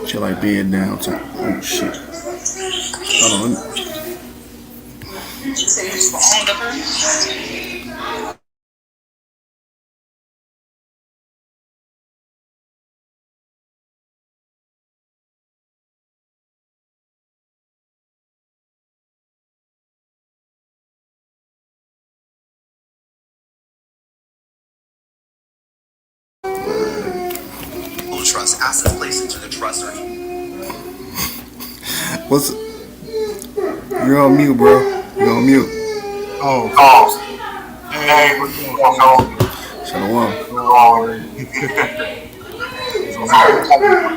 She like being downtown. Oh shit. Hold on. So you just owned up her? Trust assets placed into the trust are What's you're on mute, bro? You're on mute. Oh, hey, Hey, what's going on? Shalawam. Oh, what's happening?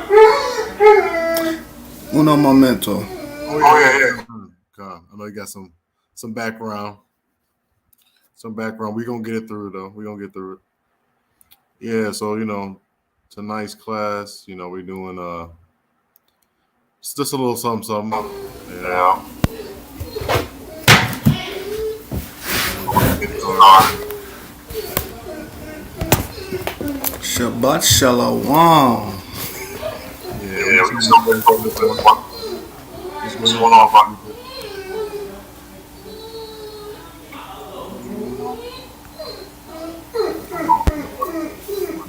Uno momento. Oh Oh yeah, yeah, yeah. yeah. God, I know you got some background. Some background. We're gonna get it through though. We're gonna get through it. Yeah, so tonight's class, we're doing it's just a little something something. Yeah. Yeah. So we're gonna get started. Sorry. Shabbat Shalawam. Yeah, we're Yeah, just we gonna just don't wait wait for a for little this bit. one. Just This waiting one for off. a little bit.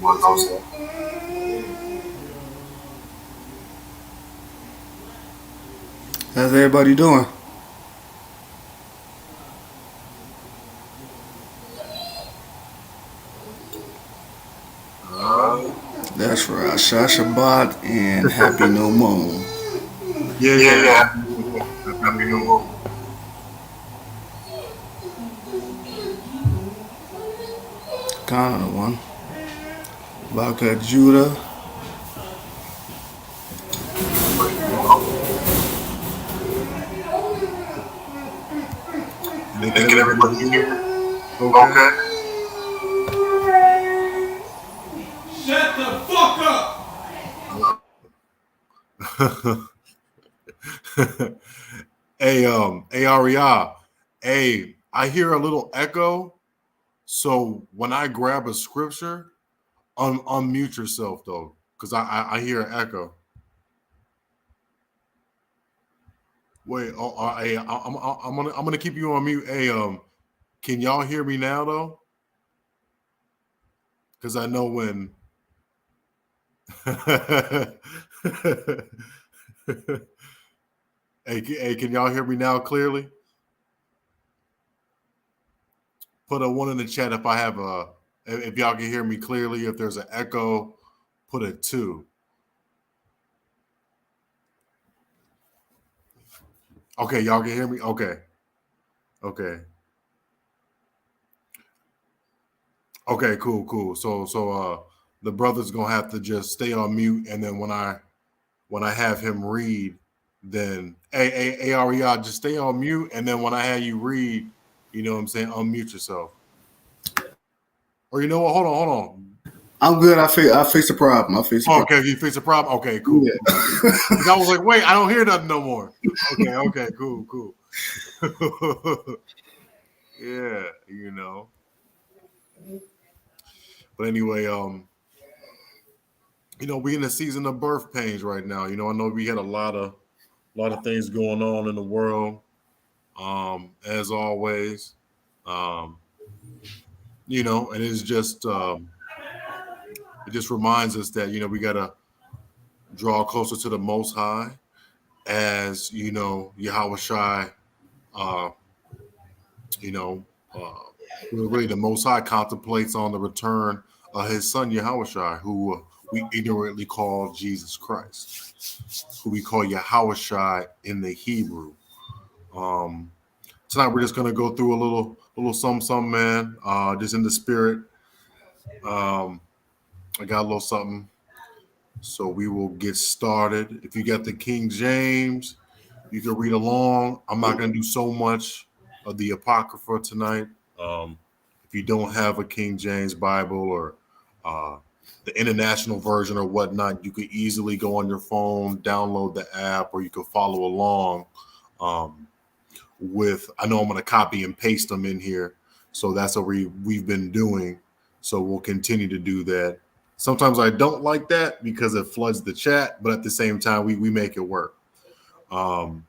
One thousand. How's everybody doing? Uh, That's right. Shah Shabbat and Happy New Moon. yeah, Yeah, yeah. yeah. Happy New Moon. Happy Happy New New Moon. Moon. Kind of the one. Baka Judah. Did they They get get everybody everybody here? here. Okay. Okay. Shut the fuck up! Hey, Aria. Hey, I hear a little echo. So when I grab a scripture, unmute yourself though, because I hear an echo. Wait, hey, I'm gonna keep you on mute. Hey, can y'all hear me now though? Because I know when. Hey, can y'all hear me now clearly? Put a one in the chat if I have if y'all can hear me clearly. If there's an echo, put a 2. Okay, y'all can hear me. Okay. Cool. So the brother's gonna have to just stay on mute, and then when I have him read, then hey Ariel, just stay on mute, and then when I have you read, you know what I'm saying, unmute yourself. Or you know what? Hold on. I'm good. I fix the problem. I fix the Oh, problem. okay, you fix the problem. Okay, cool. Yeah. Because I was like, wait, I don't hear nothing no more. Okay, cool. Yeah, But anyway, we in the season of birth pains right now. I know we had a lot of things going on in the world. As always. Um, and it's just it just reminds us that we gotta draw closer to the Most High, as Yahweh Shai, uh, you know, uh, really the Most High contemplates on the return of His Son Yahweh Shai, who we ignorantly call Jesus Christ, who we call Yahweh Shai in the Hebrew. Tonight we're just gonna go through a little something, man. Just in the spirit. I got a little something. So we will get started. If you got the King James, you can read along. I'm not going to do so much of the Apocrypha tonight. If you don't have a King James Bible or the international version or whatnot, you could easily go on your phone, download the app, or you could follow along with. I know I'm going to copy and paste them in here. So that's what we've been doing. So we'll continue to do that. Sometimes I don't like that because it floods the chat, but at the same time, we make it work. So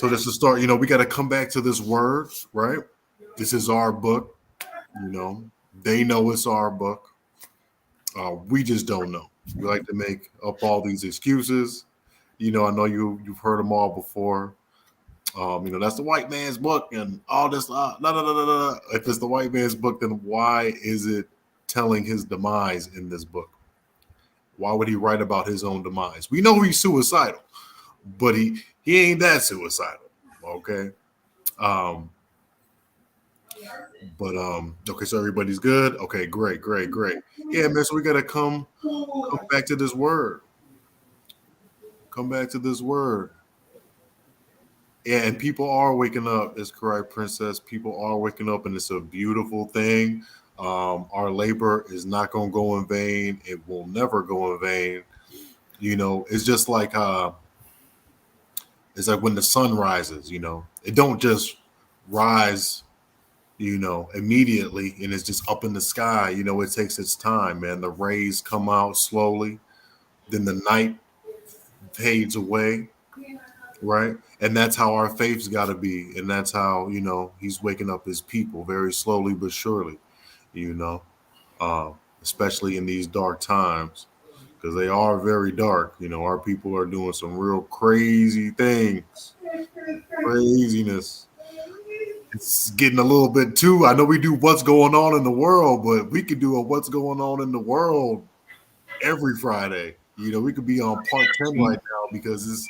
just to start, we got to come back to this word, right? This is our book. They know it's our book. We just don't know. We like to make up all these excuses. I know you've heard them all before. That's the white man's book and all this. If it's the white man's book, then why is it telling his demise in this book? Why would he write about his own demise? We know he's suicidal, but he ain't that suicidal. Okay. Okay, so everybody's good. Okay, great. Yeah, man. So we gotta come back to this word. Come back to this word. Yeah, and people are waking up. It's correct, Princess. People are waking up, and it's a beautiful thing. Our labor is not going to go in vain. It will never go in vain. It's just like it's like when the sun rises. It don't just rise, immediately, and it's just up in the sky. It takes its time, man. The rays come out slowly, then the night fades away. Right. And that's how our faith's got to be. And that's how, he's waking up his people very slowly but surely, you know, especially in these dark times, because they are very dark. Our people are doing some real crazy things, craziness. It's getting a little bit too. I know we do what's going on in the world, but we could do a what's going on in the world every Friday. We could be on part 10 right now because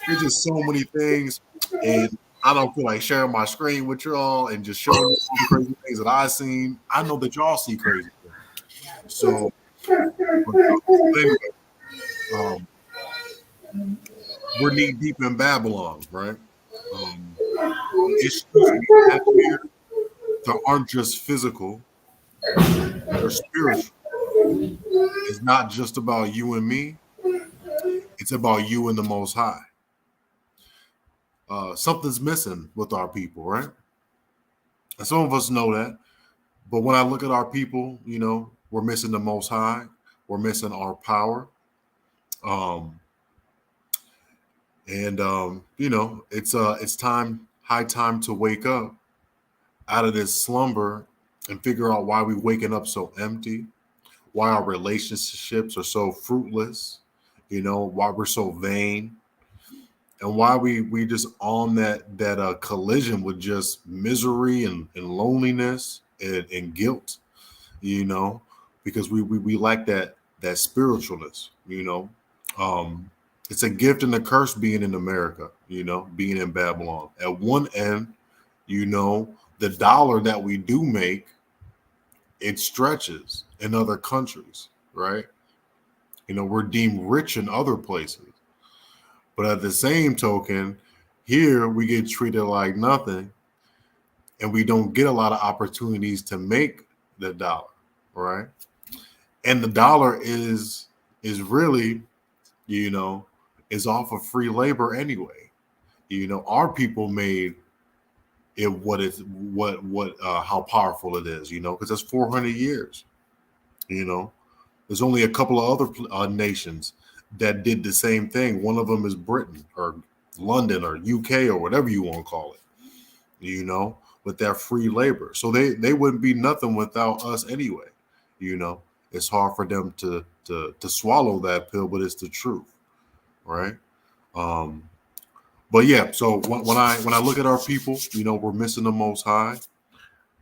there's just so many things, and I don't feel like sharing my screen with y'all and just showing you all the crazy things that I've seen. I know that y'all see crazy things. So, anyway, we're knee deep in Babylon, right? Issues we have here that aren't just physical, they're spiritual. It's not just about you and me. It's about you and the Most High. Something's missing with our people, right? And some of us know that. But when I look at our people, we're missing the Most High. We're missing our power. It's high time to wake up out of this slumber and figure out why we're waking up so empty, why our relationships are so fruitless, why we're so vain, and why we just on that collision with just misery and loneliness and guilt, because we lack that spiritualness. It's a gift and a curse being in America, being in Babylon. At one end, the dollar that we do make, it stretches in other countries, right? We're deemed rich in other places. But at the same token, here we get treated like nothing, and we don't get a lot of opportunities to make the dollar, right? And the dollar is really, is off of free labor anyway. Our people made it how powerful it is, because it's 400 years. There's only a couple of other nations that did the same thing. One of them is Britain or London or UK or whatever you want to call it, with that free labor. So they wouldn't be nothing without us anyway. It's hard for them to swallow that pill, but it's the truth, right? But yeah, so when I look at our people, we're missing the Most High.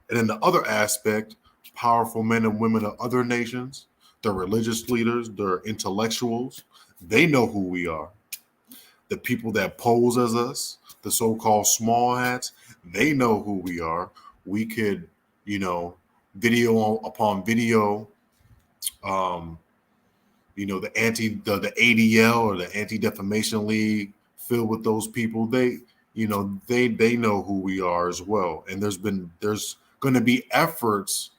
And then the other aspect, powerful men and women of other nations, their religious leaders, their intellectuals, they know who we are. The people that pose as us, the so-called small hats, they know who we are. We could, video upon video, the ADL or the Anti-Defamation League filled with those people. They know who we are as well. And there's going to be efforts,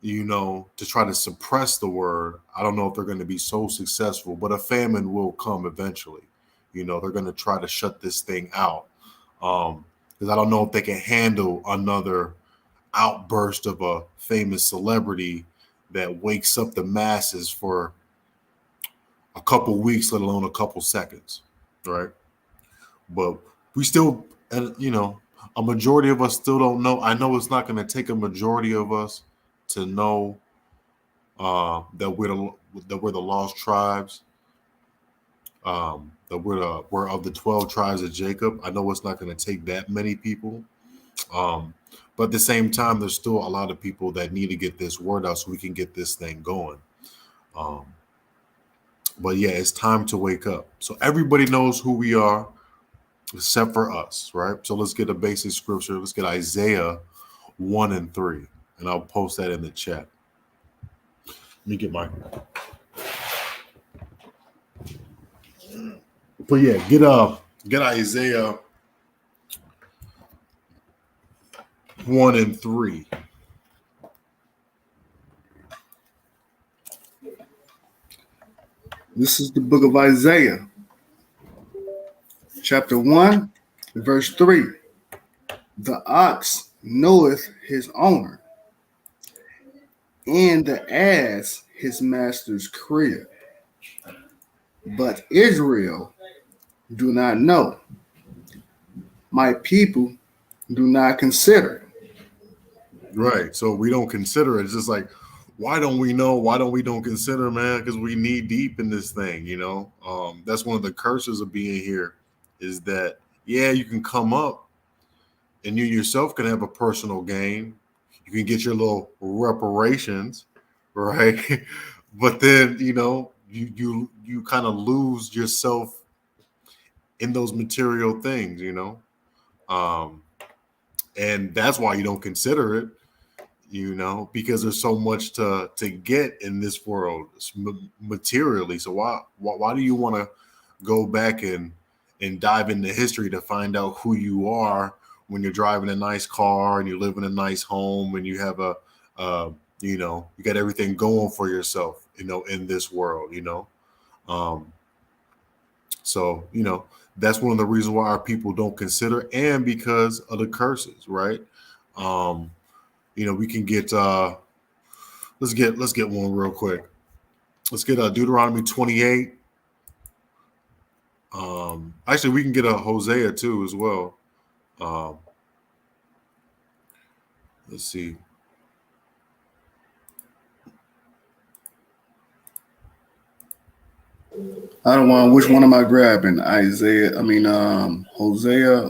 to try to suppress the word. I don't know if they're going to be so successful, but a famine will come eventually. They're going to try to shut this thing out. Because I don't know if they can handle another outburst of a famous celebrity that wakes up the masses for a couple weeks, let alone a couple seconds, right? But we still, and a majority of us still don't know. I know it's not going to take a majority of us to know that we're the lost tribes, that we're of the 12 tribes of Jacob. I know it's not going to take that many people, but at the same time, there's still a lot of people that need to get this word out so we can get this thing going. But yeah, it's time to wake up. So everybody knows who we are, except for us, right? So let's get a basic scripture. Let's get Isaiah 1 and 3, and I'll post that in the chat. Let me get my. But yeah, get Isaiah 1 and 3. This is the book of Isaiah, chapter 1, verse 3. The ox knoweth his owner, and the ass his master's crib. But Israel do not know. My people do not consider. Right. So we don't consider it. It's just like, why don't we know? Why don't consider, man? Because we knee deep in this thing, That's one of the curses of being here, is that, yeah, you can come up and you yourself can have a personal gain. You can get your little reparations, right? But then, you kind of lose yourself in those material things, and that's why you don't consider it, because there's so much to get in this world materially. So why do you want to go back and dive into history to find out who you are when you're driving a nice car and you live in a nice home and you have you got everything going for yourself, in this world, so, that's one of the reasons why our people don't consider, and because of the curses, right? We can get let's get one real quick. Let's get Deuteronomy 28. Actually, we can get a Hosea too as well. Let's see. I don't want. Which one am I grabbing? Hosea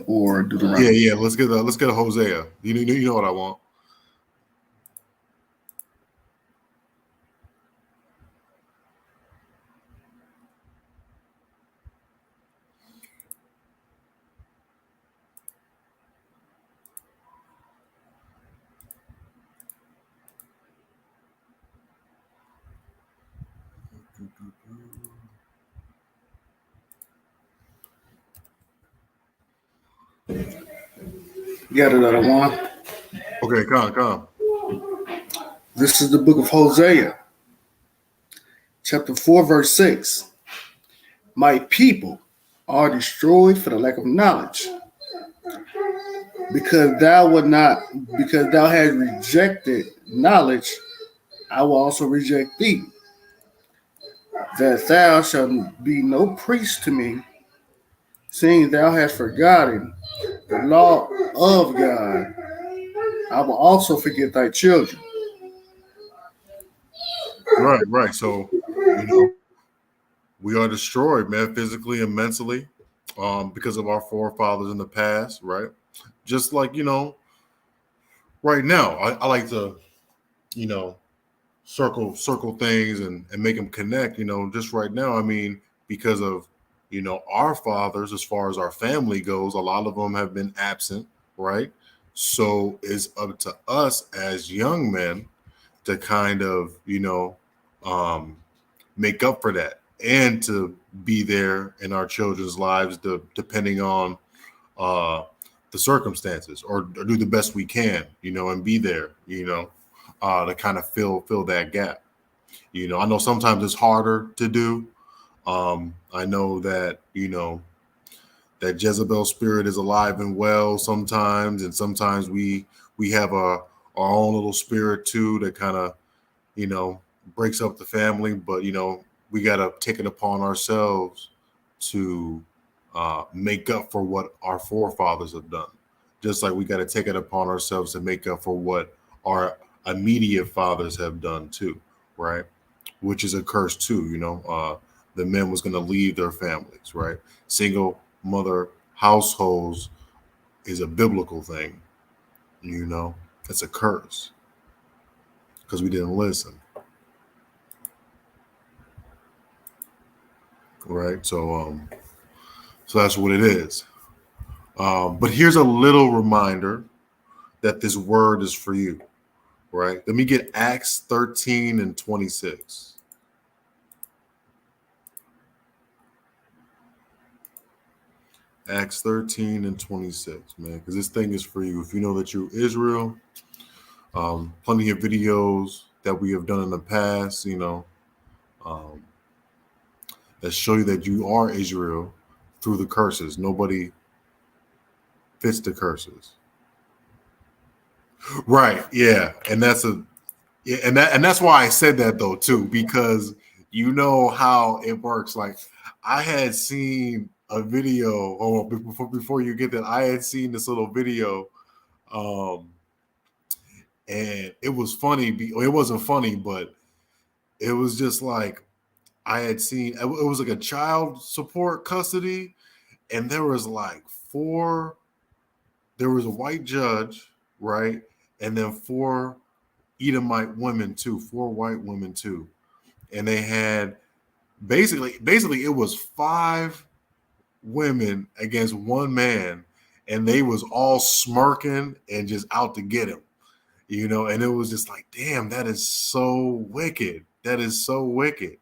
or Deuteronomy? Yeah. Let's get a Hosea. You know what I want. You got another one? Okay, come. This is the book of Hosea, chapter 4, verse 6. My people are destroyed for the lack of knowledge, because thou hast rejected knowledge, I will also reject thee, that thou shalt be no priest to me, seeing thou hast forgotten the law of God. I will also forget thy children. Right. So, we are destroyed, man, physically and mentally, because of our forefathers in the past, right? Just like, right now, I like to, circle things and make them connect, just right now. Because of, our fathers, as far as our family goes, a lot of them have been absent, right? So it's up to us as young men to kind of, make up for that and to be there in our children's lives, depending on the circumstances, or do the best we can, and be there, to kind of fill that gap. I know sometimes it's harder to do. I know that, that Jezebel spirit is alive and well sometimes, and sometimes we have our own little spirit too that kind of breaks up the family, but we got to take it upon ourselves to make up for what our forefathers have done. Just like we got to take it upon ourselves to make up for what our immediate fathers have done too, right? Which is a curse too, the men was going to leave their families, right? Single mother households is a biblical thing, it's a curse because we didn't listen, right? So that's what it is. But here's a little reminder that this word is for you, right? Let me get Acts 13 and 26. Acts 13 and 26, man, because this thing is for you. If you know that you're Israel, plenty of videos that we have done in the past, that show you that you are Israel through the curses. Nobody fits the curses. Right. Yeah. And that's that's why I said that though, too, because you know how it works. Like I had seen a video before you get that, I had seen this little video. And it was funny. It wasn't funny, but it was just like I had seen it was like a child support custody, and there was like there was a white judge, right? And then 4 Edomite women too, 4 white women too. And they had basically it was 5 women against 1 man, and they was all smirking and just out to get him, and it was just like, damn, that is so wicked. That is so wicked,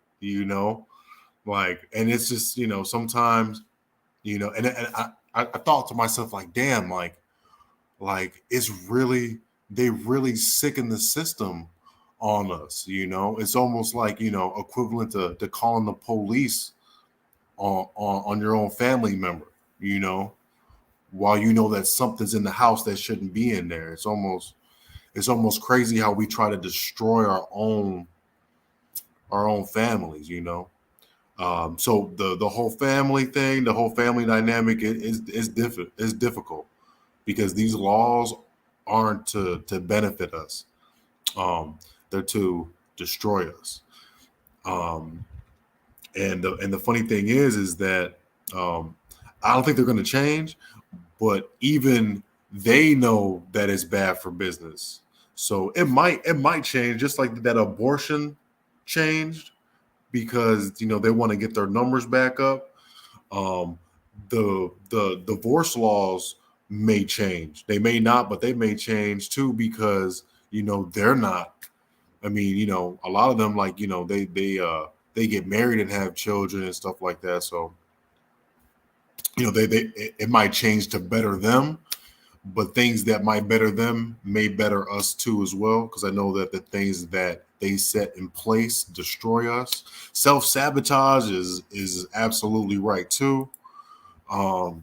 like, and it's just, sometimes, and I thought to myself, like, damn, like it's really, they really sicken the system on us, it's almost like, equivalent to calling the police on your own family member, while that something's in the house that shouldn't be in there. It's almost crazy how we try to destroy our own families, so the whole family thing, the whole family dynamic is difficult because these laws aren't to benefit us. They're to destroy us. And the funny thing is that I don't think they're going to change, but even they know that it's bad for business. So it might change, just like that abortion changed, because they want to get their numbers back up. The divorce laws may change. They may not, but they may change too, because they're not. I mean, a lot of them, like, they get married and have children and stuff like that. So it might change to better them, but things that might better them may better us too as well, because I know that the things that they set in place destroy us. Self-sabotage is absolutely right too. A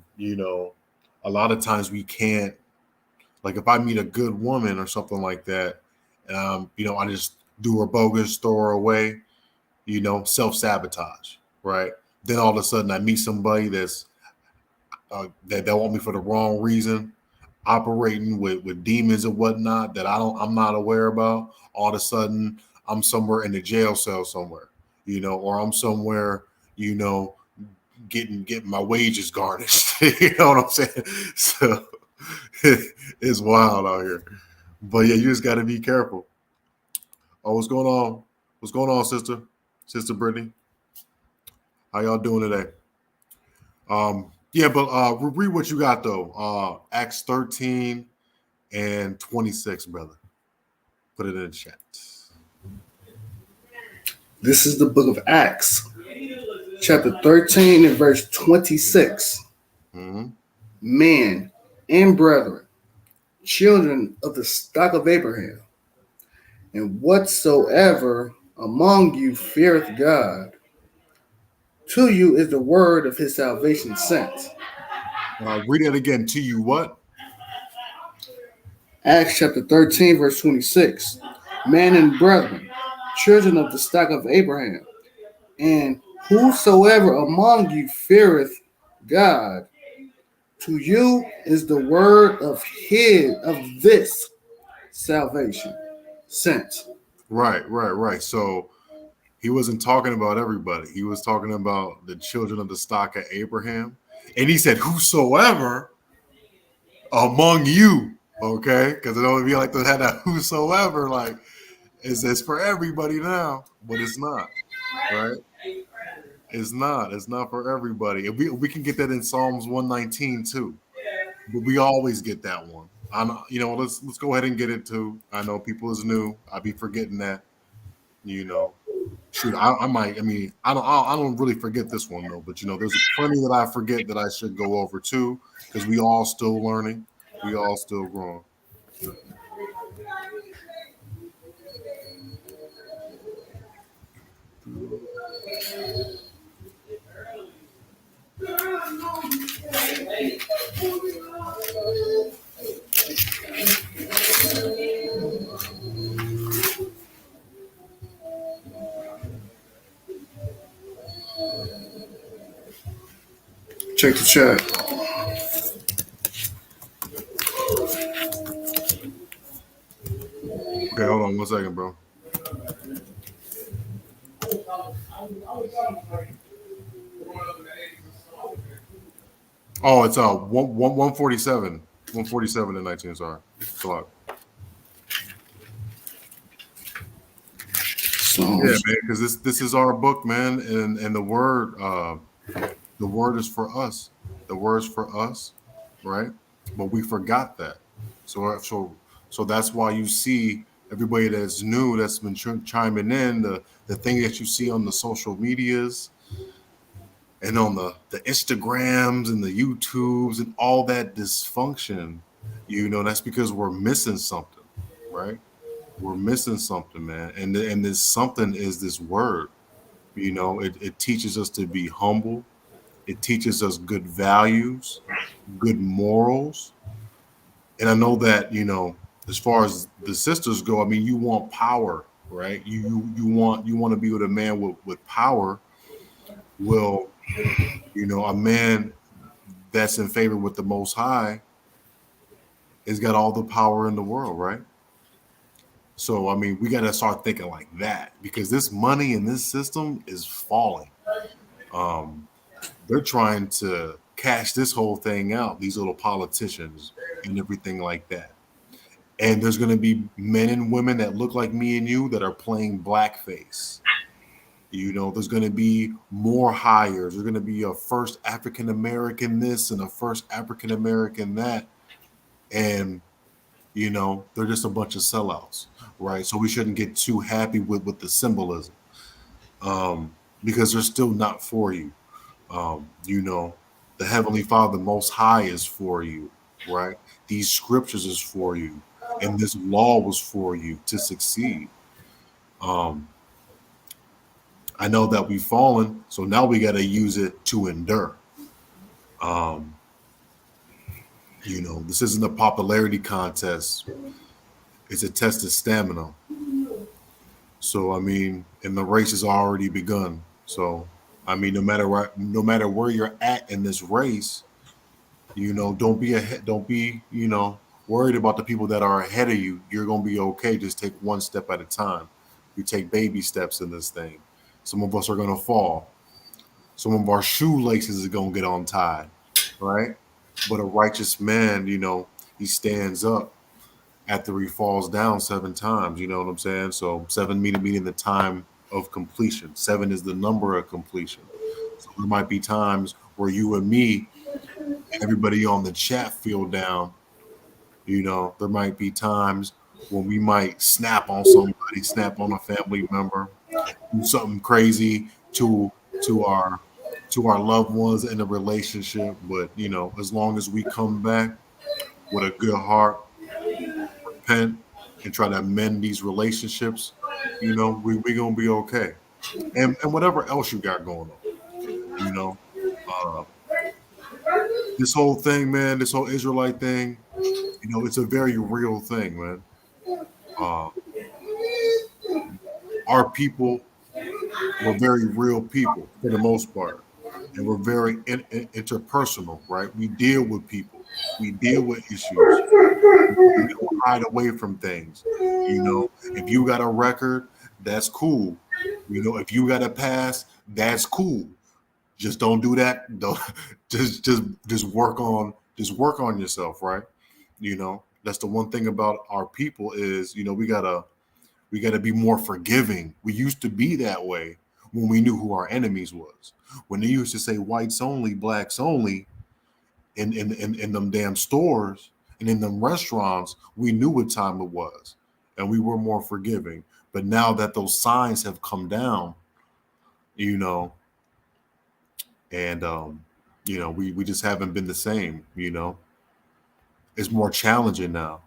lot of times we can't, like, if I meet a good woman or something like that, I just do her bogus, throw her away, self-sabotage, right? Then all of a sudden I meet somebody that's that want me for the wrong reason, operating with demons and whatnot that I'm not aware about. All of a sudden I'm somewhere in the jail cell somewhere, or I'm somewhere, getting my wages garnished. You know what I'm saying? So it's wild out here. But yeah, you just got to be careful. Oh, what's going on? What's going on, sister? Sister Brittany? How y'all doing today? Yeah, but read what you got though. Acts 13 and 26, brother. Put it in the chat. This is the book of Acts, chapter 13 and verse 26. Mm-hmm. Men and brethren, children of the stock of Abraham, and whatsoever among you feareth God, to you is the word of his salvation sent. Read it again. To you what? Acts chapter 13, verse 26. Men and brethren, children of the stock of Abraham. And whosoever among you feareth God, to you is the word of this salvation sent. Right. So he wasn't talking about everybody. He was talking about the children of the stock of Abraham. And he said, whosoever among you, okay? Because it only be like they had that whosoever, like, it's for everybody now, but it's not, right? It's not. It's not for everybody. And we can get that in Psalms 119 too. But we always get that one. I know, let's go ahead and get it too. I know people is new. I be forgetting that, you know. Shoot, I might. I mean, I don't really forget this one though. But there's plenty that I forget that I should go over too, because we all still learning. We all still growing. Check the chat. Okay, hold on 1 second, bro. Oh, it's 147. 147 and 19. Sorry, it's a lot. Yeah, man, because this is our book, man, and the word is for us. The word's for us, right? But we forgot that. So that's why you see everybody that's new that's been chiming in, the thing that you see on the social medias and on the Instagrams and the YouTubes and all that dysfunction. That's because we're missing something, right? We're missing something, man. And this something is this word. It teaches us to be humble. It teaches us good values, good morals. And I know that, as far as the sisters go, I mean, you want power, right? You want to be with a man with power. Well, a man that's in favor with the Most High has got all the power in the world, right? So, I mean, we got to start thinking like that, because this money in this system is falling. Um, they're trying to cash this whole thing out, these little politicians and everything like that. And there's going to be men and women that look like me and you that are playing blackface. There's going to be more hires. There's going to be a first African American this and a first African American that. And they're just a bunch of sellouts, right? So we shouldn't get too happy with the symbolism, because they're still not for you. The Heavenly Father, Most High, is for you, right? These scriptures is for you, and this law was for you to succeed. I know that we've fallen, so now we got to use it to endure. This isn't a popularity contest. It's a test of stamina. So, I mean, and the race has already begun. So, I mean, no matter where you're at in this race, don't be worried about the people that are ahead of you. You're gonna be okay. Just take one step at a time. You take baby steps in this thing. Some of us are gonna fall. Some of our shoelaces are gonna get untied, right? But a righteous man, he stands up after he falls down 7 times. You know what I'm saying? So 7 meaning the time of completion. 7 is the number of completion. So there might be times where you and me and everybody on the chat feel down. There might be times when we might snap on somebody, snap on a family member, do something crazy to our loved ones in a relationship. But as long as we come back with a good heart, repent, and try to amend these relationships, we gonna be okay. And whatever else you got going on, uh, this whole thing, man, this whole Israelite thing, it's a very real thing, man. Uh, our people were very real people for the most part, and we're very interpersonal, right? We deal with people, we deal with issues. We don't hide away from things. You know, if you got a record, that's cool. You know, if you got a past, that's cool. Just don't do that. Don't just work on yourself, right? You know, that's the one thing about our people is, you know, we gotta be more forgiving. We used to be that way when we knew who our enemies was. When they used to say whites only, blacks only in them damn stores and in them restaurants, we knew what time it was. And we were more forgiving. But now that those signs have come down, you know, and we just haven't been the same, you know. It's more challenging now.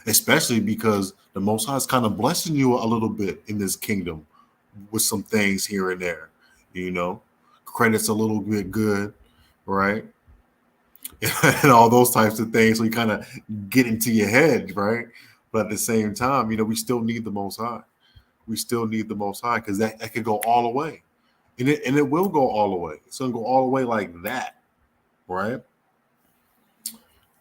Especially because the Most High is kind of blessing you a little bit in this kingdom with some things here and there, you know. Credit's a little bit good, right? And all those types of things. So you kind of get into your head, right? But at the same time, you know, we still need the Most High. We still need the Most High because that could go all the way. And it will go all the way. It's going to go all the way like that, right?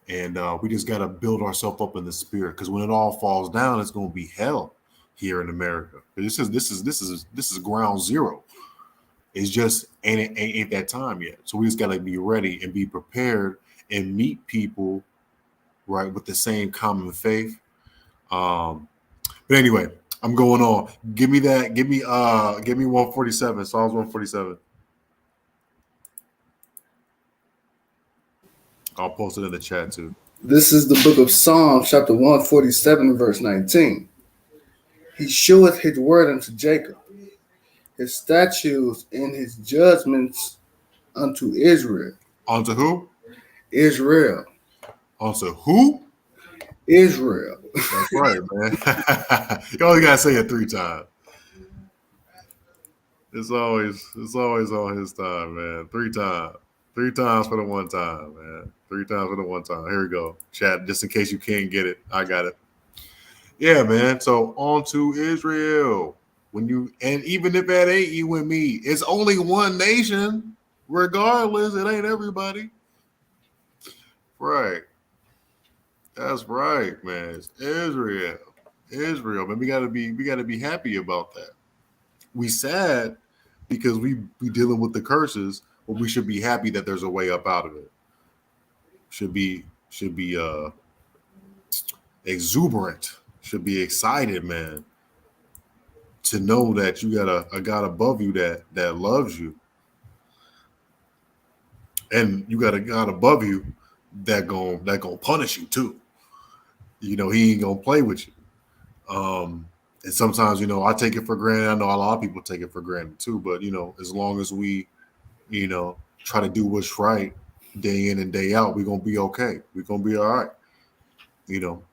And we just got to build ourselves up in the spirit, because when it all falls down, it's going to be hell here in America. This is ground zero. It's just ain't that time yet. So we just got to be ready and be prepared and meet people, right, with the same common faith. But anyway, I'm going on. Give me 147, Psalms 147. I'll post it in the chat too. This is the book of Psalms, chapter 147, verse 19. He showeth his word unto Jacob, his statutes and his judgments unto Israel. Unto who? Israel. Unto who? Israel. That's right, man. You only gotta say it 3 times. It's always on his time, man. 3 times. 3 times for the one time, man. 3 times for the one time. Here we go. Chat, just in case you can't get it. I got it. Yeah, man. So on to Israel. And even if that ain't you and me, it's only one nation. Regardless, it ain't everybody. Right. That's right, man. It's Israel. Israel, man. We gotta be happy about that. We sad because we dealing with the curses, but we should be happy that there's a way up out of it. Should be exuberant. Should be excited, man, to know that you got a God above you that loves you, and you got a God above you that gonna punish you too. You know, he ain't gonna play with you. And sometimes, you know, I take it for granted. I know a lot of people take it for granted too. But you know, as long as we, you know, try to do what's right day in and day out, we're gonna be okay. We're gonna be all right. You know.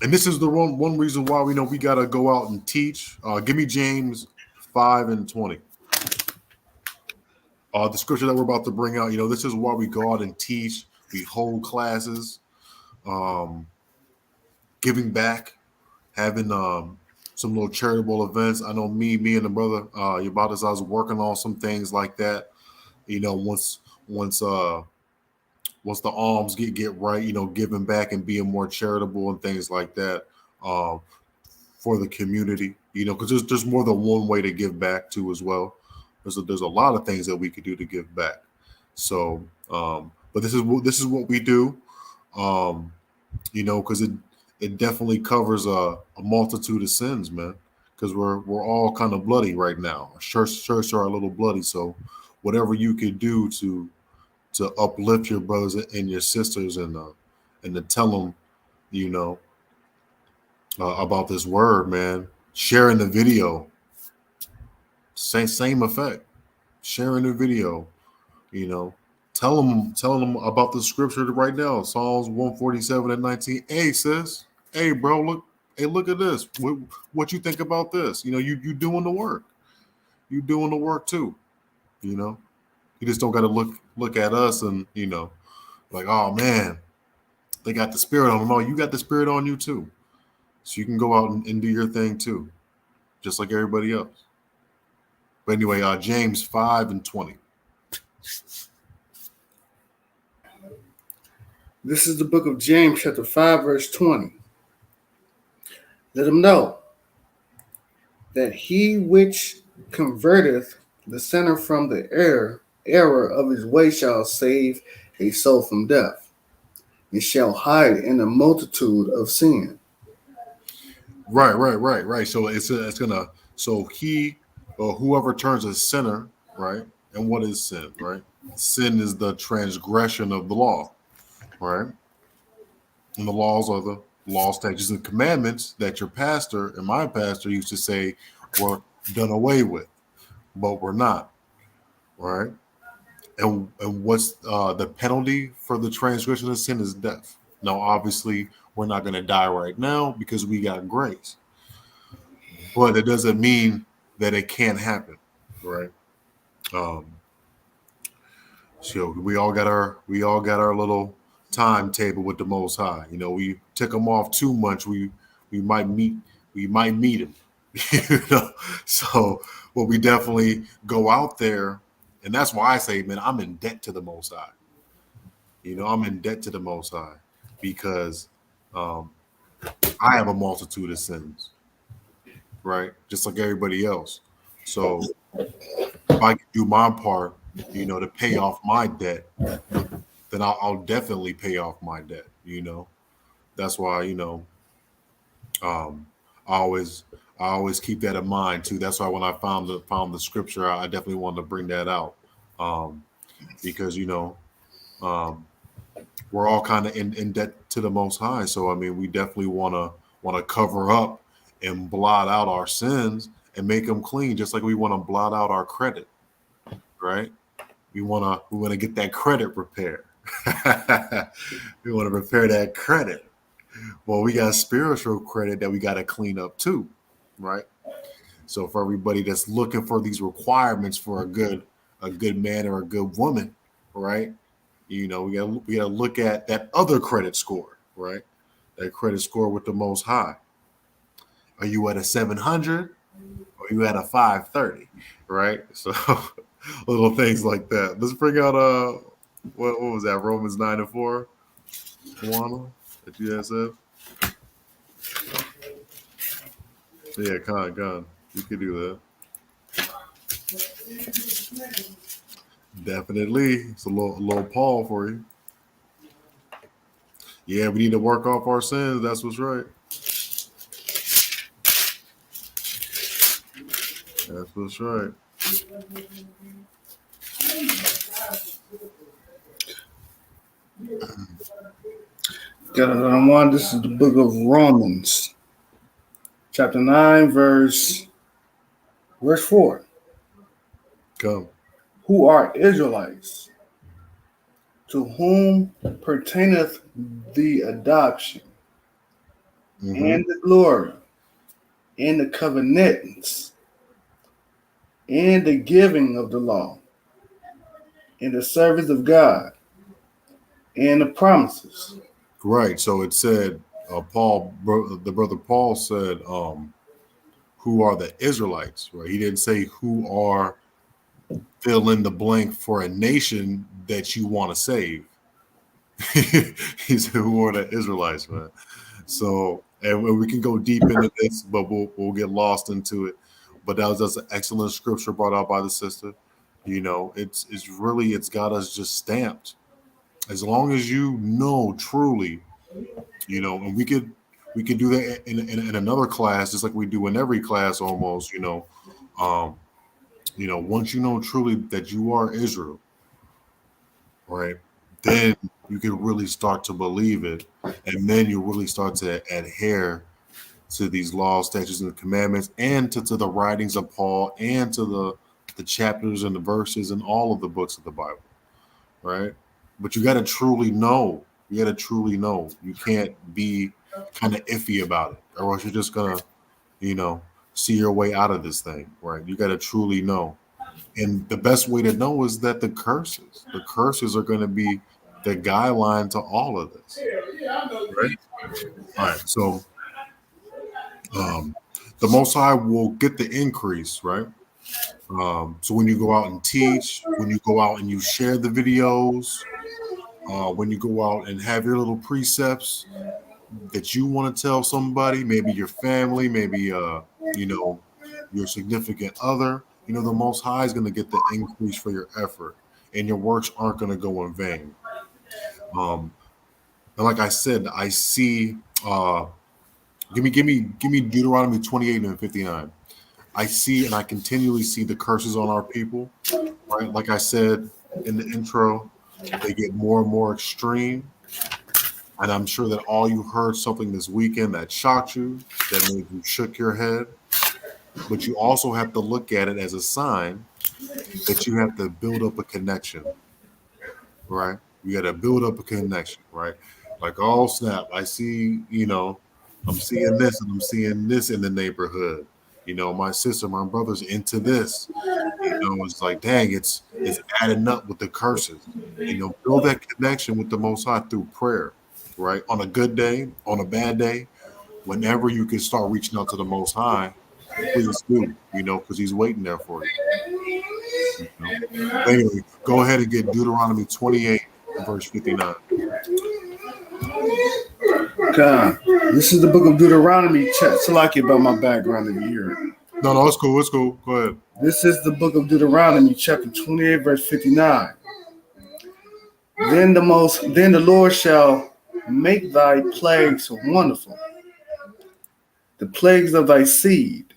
And this is the one reason why we know we gotta go out and teach. Give me James 5:20. The scripture that we're about to bring out. You know, this is why we go out and teach. We hold classes, giving back, having some little charitable events. I know me and the brother Yabatas, I was working on some things like that. You know, once the alms get right, you know, giving back and being more charitable and things like that for the community, you know, because there's more than one way to give back to as well. There's a lot of things that we could do to give back. So, but this is what we do, you know, because it definitely covers a multitude of sins, man. Because we're all kind of bloody right now. Our shirts are a little bloody, so whatever you could do to uplift your brothers and your sisters and to tell them, you know, about this word, man. Sharing the video, same effect. Sharing the video, you know, telling them about the scripture right now, Psalms 147:19. Hey, sis. Hey, bro. Look at this. What you think about this? You know, you doing the work. You doing the work too. You know. You just don't got to look at us and, you know, like, oh man, they got the spirit on them. No, you got the spirit on you too. So you can go out and do your thing too, just like everybody else. But anyway, James 5:20. This is the book of James, chapter 5, verse 20. Let him know that he which converteth the sinner from the error of his way shall save a soul from death, and shall hide in a multitude of sin. Right. So it's gonna so he or whoever turns a sinner, right? And what is sin, right? Sin is the transgression of the law, right? And the laws are the law, statutes, and commandments that your pastor and my pastor used to say were done away with, but we're not, right? And what's the penalty for the transgression of sin is death. Now, obviously, we're not going to die right now because we got grace, but it doesn't mean that it can't happen, right? Um, so we all got our little timetable with the Most High. You know, we took them off too much. We might meet him. You know, so well, we definitely go out there, and that's why I say, man, I'm in debt to the Most High. You know, I'm in debt to the Most High because um, I have a multitude of sins, right? Just like everybody else. So if I can do my part, you know, to pay off my debt, then I'll definitely pay off my debt. You know, that's why um, I always I always keep that in mind too. That's why when I found the scripture, I definitely wanted to bring that out um, because um, we're all kind of in debt to the Most High. So I mean, we definitely want to cover up and blot out our sins and make them clean, just like we want to blot out our credit, right? We want to get that credit repaired. We want to repair that credit. Well, we got spiritual credit that we got to clean up too, right? So for everybody that's looking for these requirements for a good man or a good woman, right? You know, we gotta look at that other credit score, right? That credit score with the Most High. Are you at a 700 or are you at a 530, right? So little things like that. Let's bring out what was that? Romans 9:4. Juana, that you had said. Yeah, con. You could do that. Definitely. It's a little Paul for you. Yeah, we need to work off our sins. That's what's right. That's what's right. This is the book of Romans, chapter 9, verse 4. Come. Who are Israelites, to whom pertaineth the adoption, Mm-hmm. and the glory, and the covenants, and the giving of the law, and the service of God, and the promises. Right. So it said, the brother Paul said, who are the Israelites, right? He didn't say who are fill in the blank for a nation that you want to save. He said, who are the Israelites, man? So, and we can go deep into this, but we'll get lost into it. But that was just an excellent scripture brought out by the sister. You know, it's got us just stamped. As long as you know truly, you know, and we could do that in another class, just like we do in every class almost. Um, once you know truly that you are Israel, right? Then you can really start to believe it, and then you really start to adhere to these laws, statutes, and commandments, and to the writings of Paul, and to the chapters and the verses and all of the books of the Bible, right? But you got to truly know. You got to truly know. You can't be kind of iffy about it, or else you're just gonna, see your way out of this thing, right? You got to truly know. And the best way to know is that the curses are going to be the guideline to all of this, right? All right. So Um, the Most High will get the increase, right? So when you go out and teach, when you go out and you share the videos, when you go out and have your little precepts that you want to tell somebody, maybe your family, maybe you know, your significant other, the Most High is going to get the increase for your effort, and your works aren't going to go in vain. Um, and like I said, I see. Give me Deuteronomy 28 and 59. I see and I continually see the curses on our people. Right, like I said in the intro, they get more and more extreme. And I'm sure that all you heard something this weekend that shocked you, that made you shook your head. But you also have to look at it as a sign that you have to build up a connection, right? You got to build up a connection, right? Like, oh snap, I see, I'm seeing this and I'm seeing this in the neighborhood. My sister, my brother's into this. It's like, dang, it's adding up with the curses. Build that connection with the Most High through prayer, right? On a good day, on a bad day, whenever you can start reaching out to the Most High, please do, because He's waiting there for you. But anyway, go ahead and get Deuteronomy 28, verse 59. God, this is the book of Deuteronomy. Salaki about my background if you hear it. No, it's cool. It's cool. Go ahead. This is the book of Deuteronomy, chapter 28, verse 59. Then the Lord shall make thy plagues wonderful, the plagues of thy seed,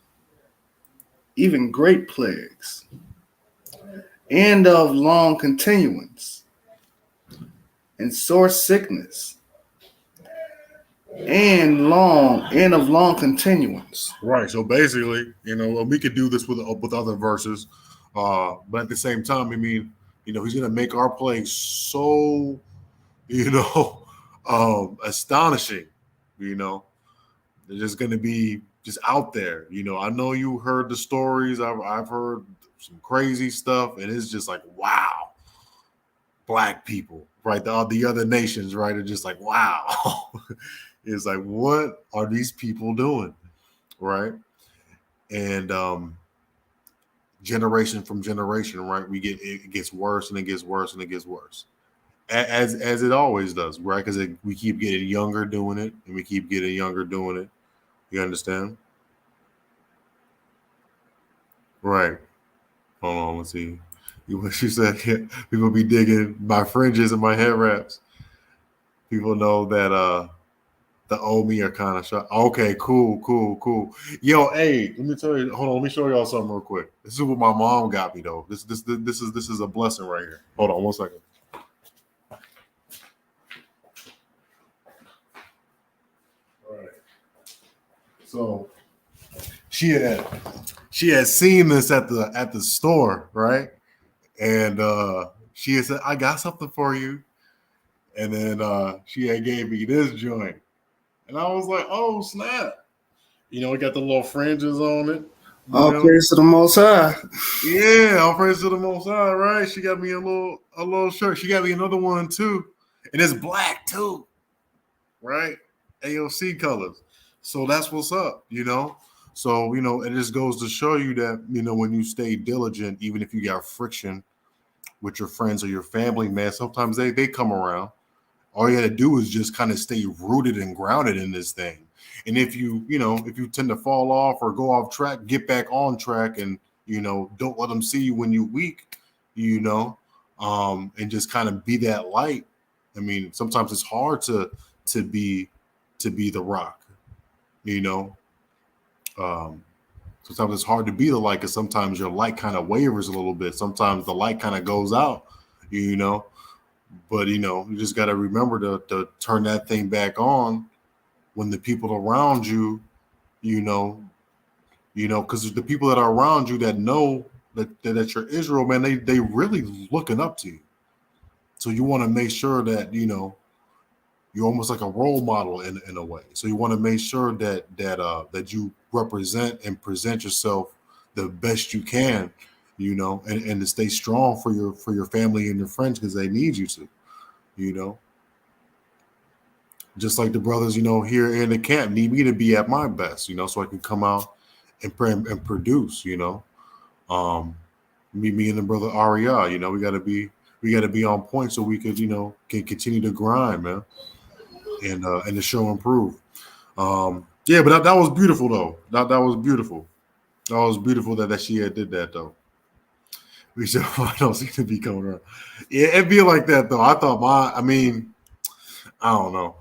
even great plagues, and of long continuance, and sore sickness, and of long continuance. Right. So basically, we could do this with other verses, but at the same time, I mean, He's going to make our plagues so, astonishing. They're just going to be just out there. I know you heard the stories. I've heard some crazy stuff, and it's just like, wow. Black people, right? The other nations, right, are just like, wow. It's like, what are these people doing, right? And generation from generation, right? It gets worse and it gets worse and it gets worse, as it always does, right? Because we keep getting younger doing it, and we keep getting younger doing it. You understand? Right. Hold on, let's see. What she said, people be digging my fringes and my head wraps. People know that the old me are kind of shot. Okay, cool. Yo, hey, let me tell you. Hold on, let me show y'all something real quick. This is what my mom got me though. This is a blessing right here. Hold on, 1 second. All right. So she had seen this at the store, right? And she had said, "I got something for you," and then she had gave me this joint. And I was like, oh, snap. It got the little fringes on it. All praise to the Most High. Yeah, all praise to the Most High, right? She got me a little shirt. She got me another one, too. And it's black, too. Right? A.O.C. colors. So that's what's up, So, it just goes to show you that, when you stay diligent, even if you got friction with your friends or your family, man, sometimes they come around. All you got to do is just kind of stay rooted and grounded in this thing. And if you tend to fall off or go off track, get back on track and, don't let them see you when you're weak, and just kind of be that light. I mean, sometimes it's hard to be the rock, sometimes it's hard to be the light because sometimes your light kind of wavers a little bit. Sometimes the light kind of goes out, But you just got to remember to turn that thing back on when the people around you, because the people that are around you that know that you're Israel, man, they really looking up to you. So you want to make sure that you're almost like a role model in a way. So you want to make sure that you represent and present yourself the best you can, and to stay strong for your family and your friends because they need you to. Just like the brothers, here in the camp need me to be at my best, so I can come out and produce, Um, me and the brother Aria, we gotta be on point so we could, can continue to grind, man, and the show improve. Yeah, but that was beautiful though. That was beautiful. That was beautiful that she had did that though. We should I don't seem to be coming around. Yeah, it'd be like that though. I thought I don't know.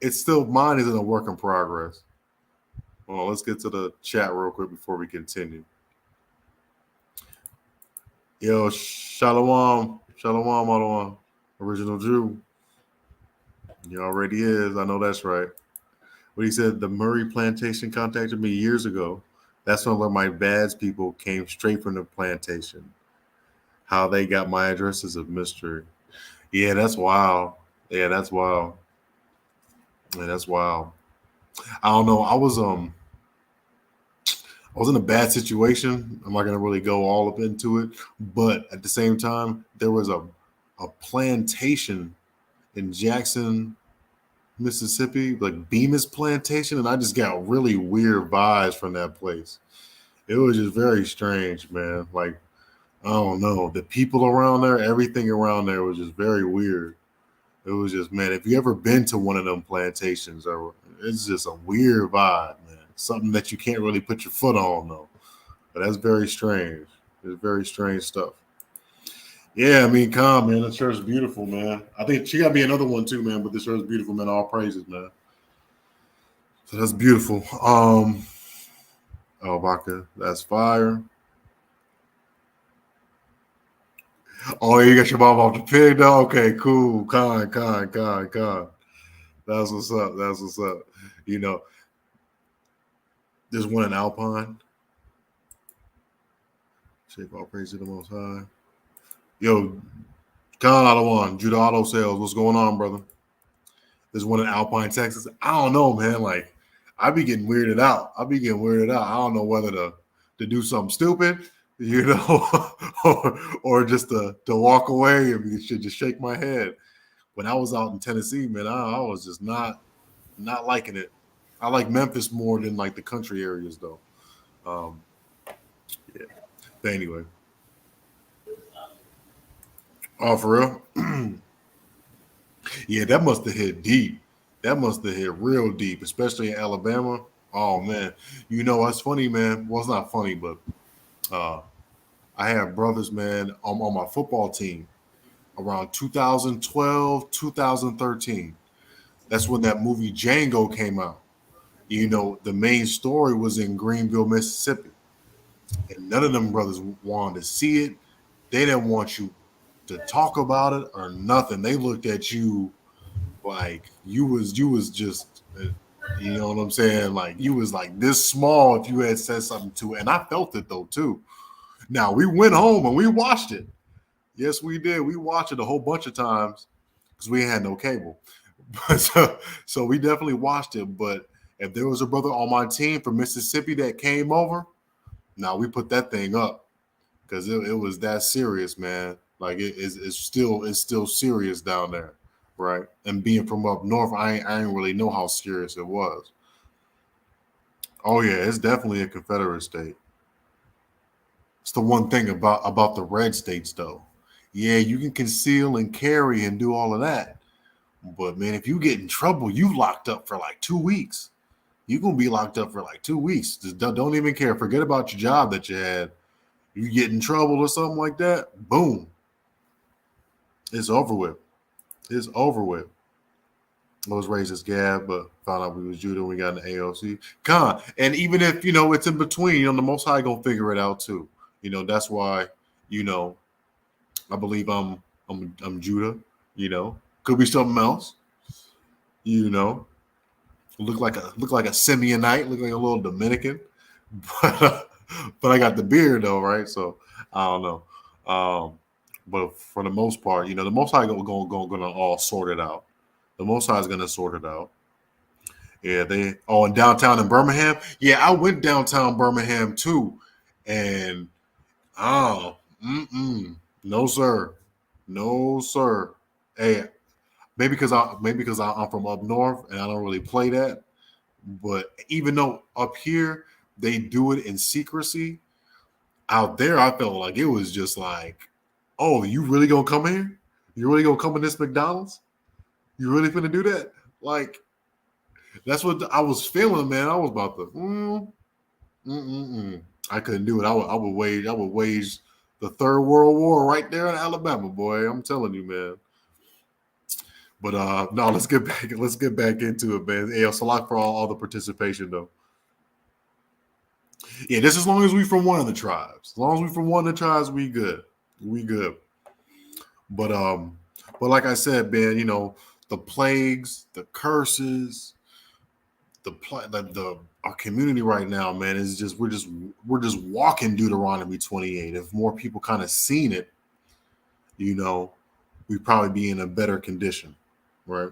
It's still mine isn't a work in progress. Well, let's get to the chat real quick before we continue. Yo, Shalawam, Shalawam, original Jew. He already is. I know that's right. What he said, the Murray plantation contacted me years ago. That's when my Bads people came straight from the plantation. How they got my address is a mystery. Yeah, that's wild. Yeah, that's wild. Yeah, that's wild. I don't know. I was in a bad situation. I'm not gonna really go all up into it, but at the same time, there was a plantation in Jackson, Mississippi, like Bemis Plantation, and I just got really weird vibes from that place. It was just very strange, man. Like I don't know, the people around there, everything around there was just very weird. It was just, man, if you ever been to one of them plantations, or it's just a weird vibe, man. Something that you can't really put your foot on, though. But that's very strange. It's very strange stuff. Yeah, I mean, calm, man. That shirt's beautiful, man. I think she got me another one too, man. But this shirt's beautiful, man. All praises, man. So that's beautiful. Oh, Baka, that's fire. Oh, you got your mom off the pig, though. Okay, cool. Con. That's what's up. That's what's up. You know, there's one in Alpine. Shape all praise to the Most High. Yo, Con Auto One, Judah Auto Sales. What's going on, brother? There's one in Alpine, Texas. I don't know, man. Like, I be getting weirded out. I don't know whether to do something stupid, or just to walk away and just shake my head. When I was out in Tennessee, man, I was just not liking it. I like Memphis more than like the country areas, though. Yeah. But anyway, oh, for real? Yeah, that must have hit deep. That must have hit real deep, especially in Alabama. Oh man, what's funny, man? Well, it's not funny, but uh, I have brothers, man, on my football team around 2012, 2013. That's when that movie Django came out. The main story was in Greenville, Mississippi, and none of them brothers wanted to see it. They didn't want you to talk about it or nothing. They looked at you like you was just you know what I'm saying? Like you was like this small if you had said something to it. And I felt it though too. Now we went home and we watched it. Yes, we did. We watched it a whole bunch of times because we had no cable. But so we definitely watched it. But if there was a brother on my team from Mississippi that came over, now we put that thing up because it was that serious, man. Like it's still serious down there, right? And being from up north, I ain't really know how serious it was. Oh yeah, it's definitely a Confederate state. It's the one thing about the red states, though. Yeah, you can conceal and carry and do all of that, but man, if you get in trouble, you locked up for like 2 weeks. You're gonna be locked up for like 2 weeks. Just don't even care. Forget about your job that you had. You get in trouble or something like that, boom. It's over with. It's over with. I was raised as Gab, but found out we was Judah when we got an A.O.C. Con. And even if, it's in between, the Most High gonna figure it out too. That's why, I believe I'm Judah, Could be something else, Look like a Simeonite, look like a little Dominican. But I got the beard though, right? So I don't know. But for the most part, the Most High gonna all sort it out. The Most High is gonna sort it out. Yeah, in downtown in Birmingham. Yeah, I went downtown Birmingham too, and no sir, no sir. Hey, maybe because I'm from up north and I don't really play that. But even though up here they do it in secrecy, out there I felt like it was just like, oh, you really gonna come here? You really gonna come in this McDonald's? You really gonna do that? Like, that's what I was feeling, man. I was about to, I couldn't do it. I would wage the Third World War right there in Alabama, boy. I'm telling you, man. But no, let's get back into it, man. Hey, it's a lot for all the participation, though. Yeah, just as long as we from one of the tribes. As long as we from one of the tribes, we good. We good. But like I said, man, you know, the plagues, the curses, our community right now, man, is just we're just walking Deuteronomy 28. If more people kind of seen it, you know, we'd probably be in a better condition, right?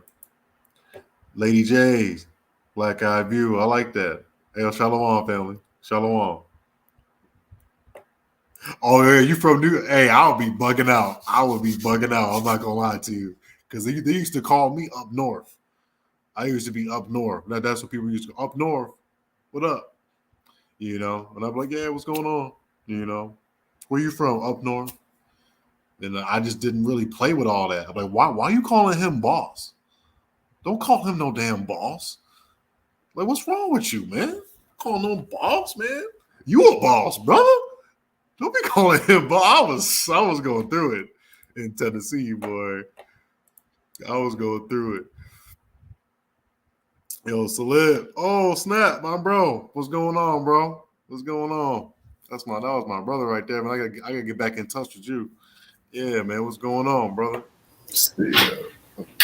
Lady J's, Black Eye View, I like that. Hey, Shalawam family, Shalawam. Oh yeah, you from New? Hey, I'll be bugging out. I would be bugging out. I'm not gonna lie to you, because they used to call me up north. I used to be up north. That's what people used to up north. What up? You know, and I'm like, yeah, what's going on? You know, where you from? Up north. And I just didn't really play with all that. I'm like, why are you calling him boss? Don't call him no damn boss. Like, what's wrong with you, man? Calling him boss, man. You a boss, brother. Don't be calling him boss. I was going through it in Tennessee, boy. I was going through it. Yo, Salib. Oh, snap, my bro. What's going on, bro? What's going on? That was my brother right there, man. I gotta get back in touch with you. Yeah, man. What's going on, brother?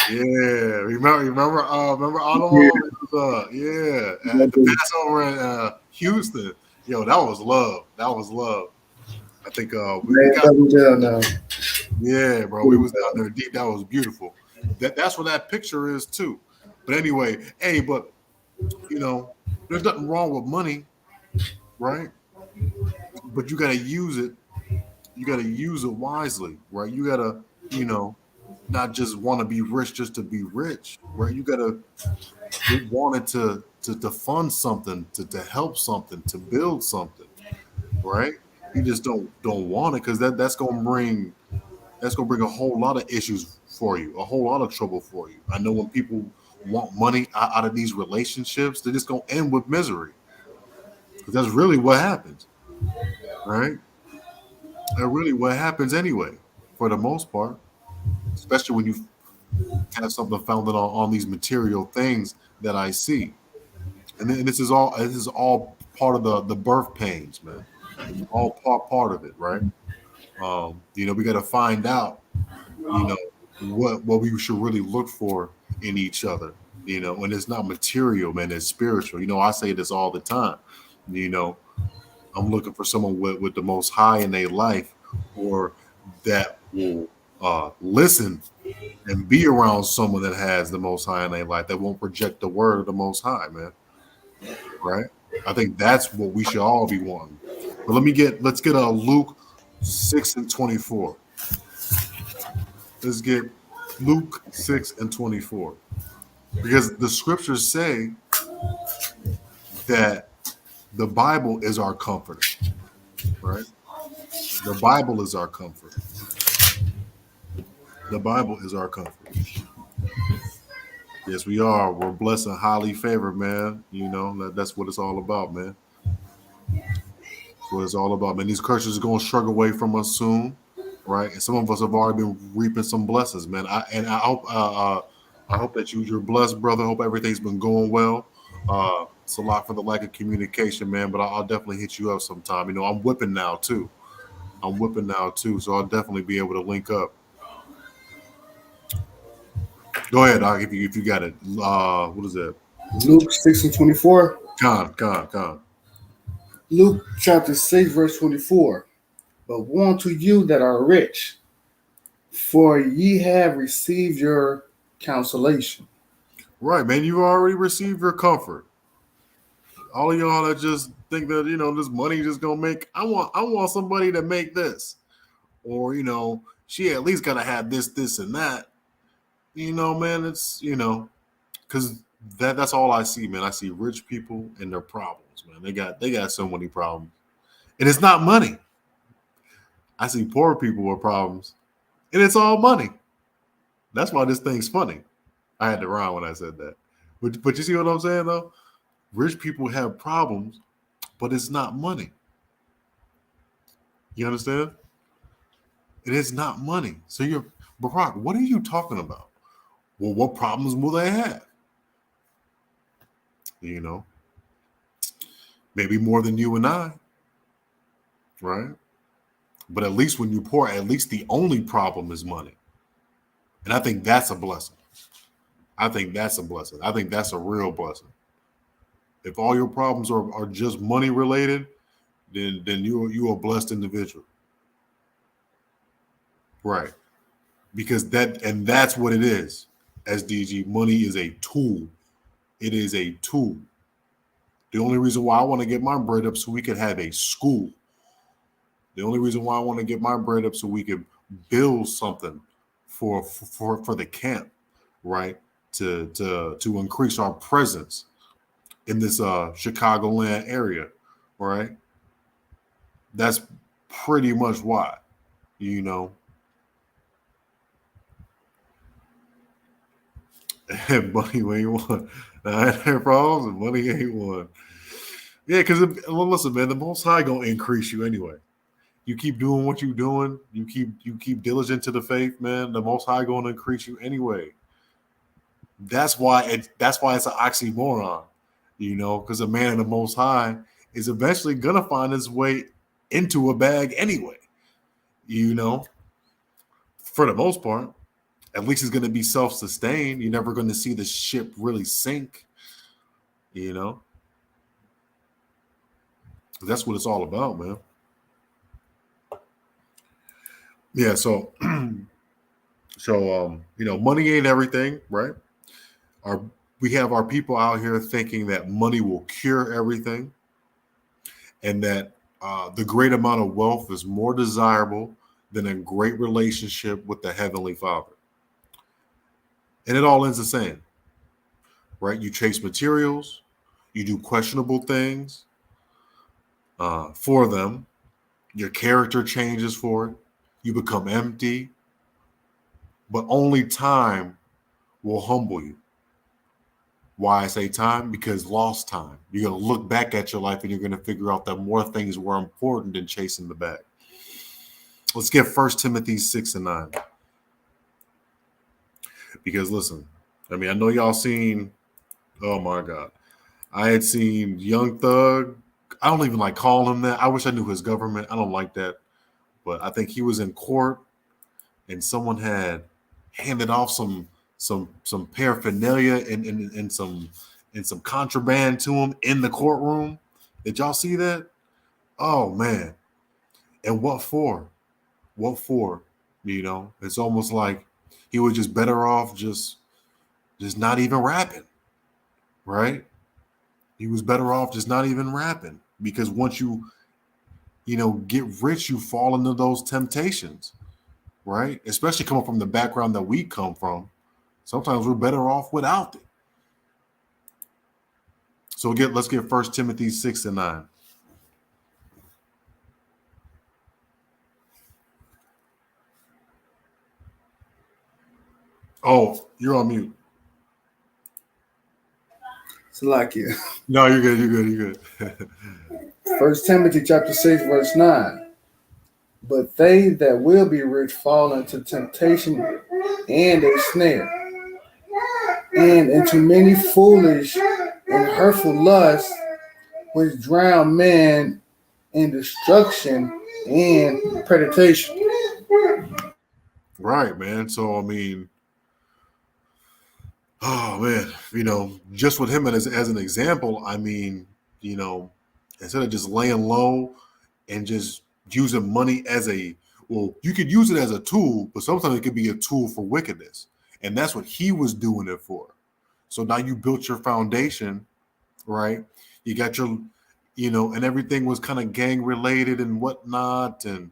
Yeah. Remember Autumn? Yeah. At the Passover in Houston. Yo, that was love. That was love. I think we got now. yeah, bro. We was down there deep. That was beautiful. That's what that picture is too. But anyway, hey, but you know, there's nothing wrong with money, right? But you gotta use it. You gotta use it wisely, right? You gotta, you know, not just want to be rich just to be rich, right? You want it to fund something, to help something, to build something, right? You just don't want it because that's gonna bring a whole lot of issues for you, a whole lot of trouble for you. I know when people want money out of these relationships, they're just gonna end with misery. Because that's really what happens, right? That's really what happens anyway, for the most part. Especially when you have something founded on these material things that I see. And then this is all part of the birth pains, man. All part of it, right? You know, we got to find out, you know, what we should really look for in each other, you know, and it's not material, man, it's spiritual. You know, I say this all the time, you know, I'm looking for someone with the most high in their life, or that will listen and be around someone that has the most high in their life, that won't project the word of the most high, man. Right? I think that's what we should all be wanting. But let's get Luke 6:24. Let's get Luke 6:24. Because the scriptures say that the Bible is our comforter. Right? The Bible is our comfort. The Bible is our comfort. Yes, we are. We're blessed and highly favored, man. You know, that's what it's all about, man. That's what it's all about, man. These curses are going to shrug away from us soon, right? And some of us have already been reaping some blessings, man. I hope that you're blessed, brother. I hope everything's been going well. It's a lot for the lack of communication, man, but I'll definitely hit you up sometime. You know, I'm whipping now, too. So I'll definitely be able to link up. Go ahead, Doc, if you got it. What is that? Luke 6:24. Con. Luke chapter 6, verse 24. But woe unto you that are rich, for ye have received your consolation. Right, man. You already received your comfort. All of y'all that just think that, you know, this money just gonna make. I want somebody to make this, or you know, she at least gotta have this, and that. man, it's because that's all I see, man. I see rich people and their problems, man. They got so many problems, and it's not money. I see poor people with problems, and it's all money. That's why this thing's funny. I had to rhyme when I said that, but you see what I'm saying though? Rich people have problems, but it's not money. You understand? It is not money. So you're Barack. What are you talking about? Well, what problems will they have? Maybe more than you and I, right? But at least when you're poor, at least the only problem is money. And I think that's a blessing. I think that's a real blessing. If all your problems are just money related, then you're a blessed individual. Right. Because that's what it is. SDG, money is a tool. It is a tool. The only reason why I want to get my bread up so we could have a school. The only reason why I want to get my bread up so we could build something for the camp, right? To increase our presence in this Chicagoland area, right? That's pretty much why, money ain't one. I had problems and money ain't one. Yeah, because listen, man, the Most High gonna increase you anyway. You keep doing what you're doing. You keep diligent to the faith, man. The Most High gonna increase you anyway. That's why it's an oxymoron, because a man in the Most High is eventually gonna find his way into a bag anyway. For the most part, at least it's gonna be self-sustained. You're never gonna see the ship really sink. That's what it's all about, man. Yeah, so money ain't everything, right? We have our people out here thinking that money will cure everything, and that the great amount of wealth is more desirable than a great relationship with the Heavenly Father. And it all ends the same, right? You chase materials, you do questionable things for them, your character changes for it, you become empty, but only time will humble you. Why I say time? Because lost time. You're going to look back at your life and you're going to figure out that more things were important than chasing the bag. Let's get 1 Timothy 6:9. Because listen, I know y'all seen, oh my God. I had seen Young Thug. I don't even like calling him that. I wish I knew his government. I don't like that. But I think he was in court and someone had handed off some paraphernalia and some contraband to him in the courtroom. Did y'all see that? Oh man. And what for? What for? It's almost like he was just better off just not even rapping. Right? He was better off just not even rapping. Because once you get rich, you fall into those temptations. Right? Especially coming from the background that we come from. Sometimes we're better off without it. So let's get 1 Timothy 6:9. Oh, you're on mute. Salakia. No, you're good. You're good. 1 Timothy chapter 6, verse 9. But they that will be rich fall into temptation and a snare, and into many foolish and hurtful lusts, which drown men in destruction and predation. Right, man. So oh man, just with him as an example, instead of just laying low and just using money you could use it as a tool, but sometimes it could be a tool for wickedness. And that's what he was doing it for. So now you built your foundation, right? You got your, and everything was kind of gang related and whatnot. And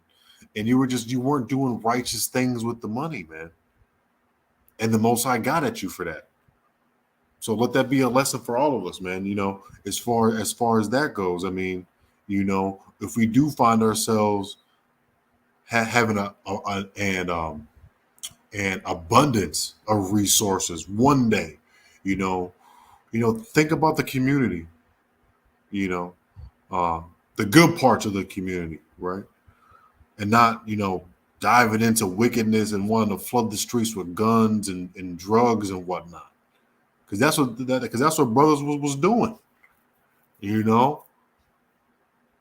you weren't doing righteous things with the money, man. And the Most High got at you for that. So let that be a lesson for all of us, man. As far as that goes, I mean, if we do find ourselves having an abundance of resources one day, you know, think about the community, you know, uh, the good parts of the community, right? And not, diving into wickedness and wanting to flood the streets with guns and drugs and whatnot. Because that's what brothers was doing, you know,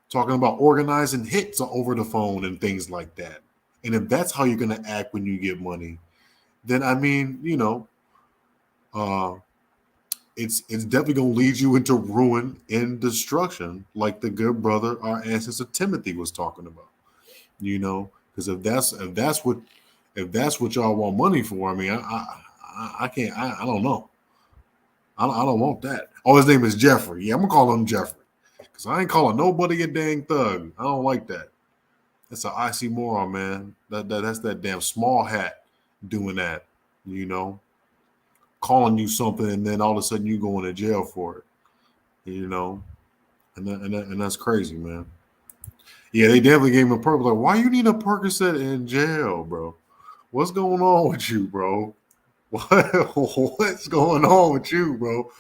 talking about organizing hits over the phone and things like that. And if that's how you're gonna act when you get money, then I mean, uh, it's definitely gonna lead you into ruin and destruction, like the good brother, our ancestor Timothy was talking about. Because if that's what y'all want money for, I mean, I can't, I don't know. I don't want that. Oh, his name is Jeffrey. Yeah, I'm gonna call him Jeffrey because I ain't calling nobody a dang thug. I don't like that. That's an oxymoron, man. That's that damn small hat doing that. You know, calling you something and then all of a sudden you going to jail for it. You know, and that's crazy, man. Yeah, they definitely gave him a Percocet. Like, why you need a Percocet in jail, bro? What's going on with you, bro? What's going on with you, bro?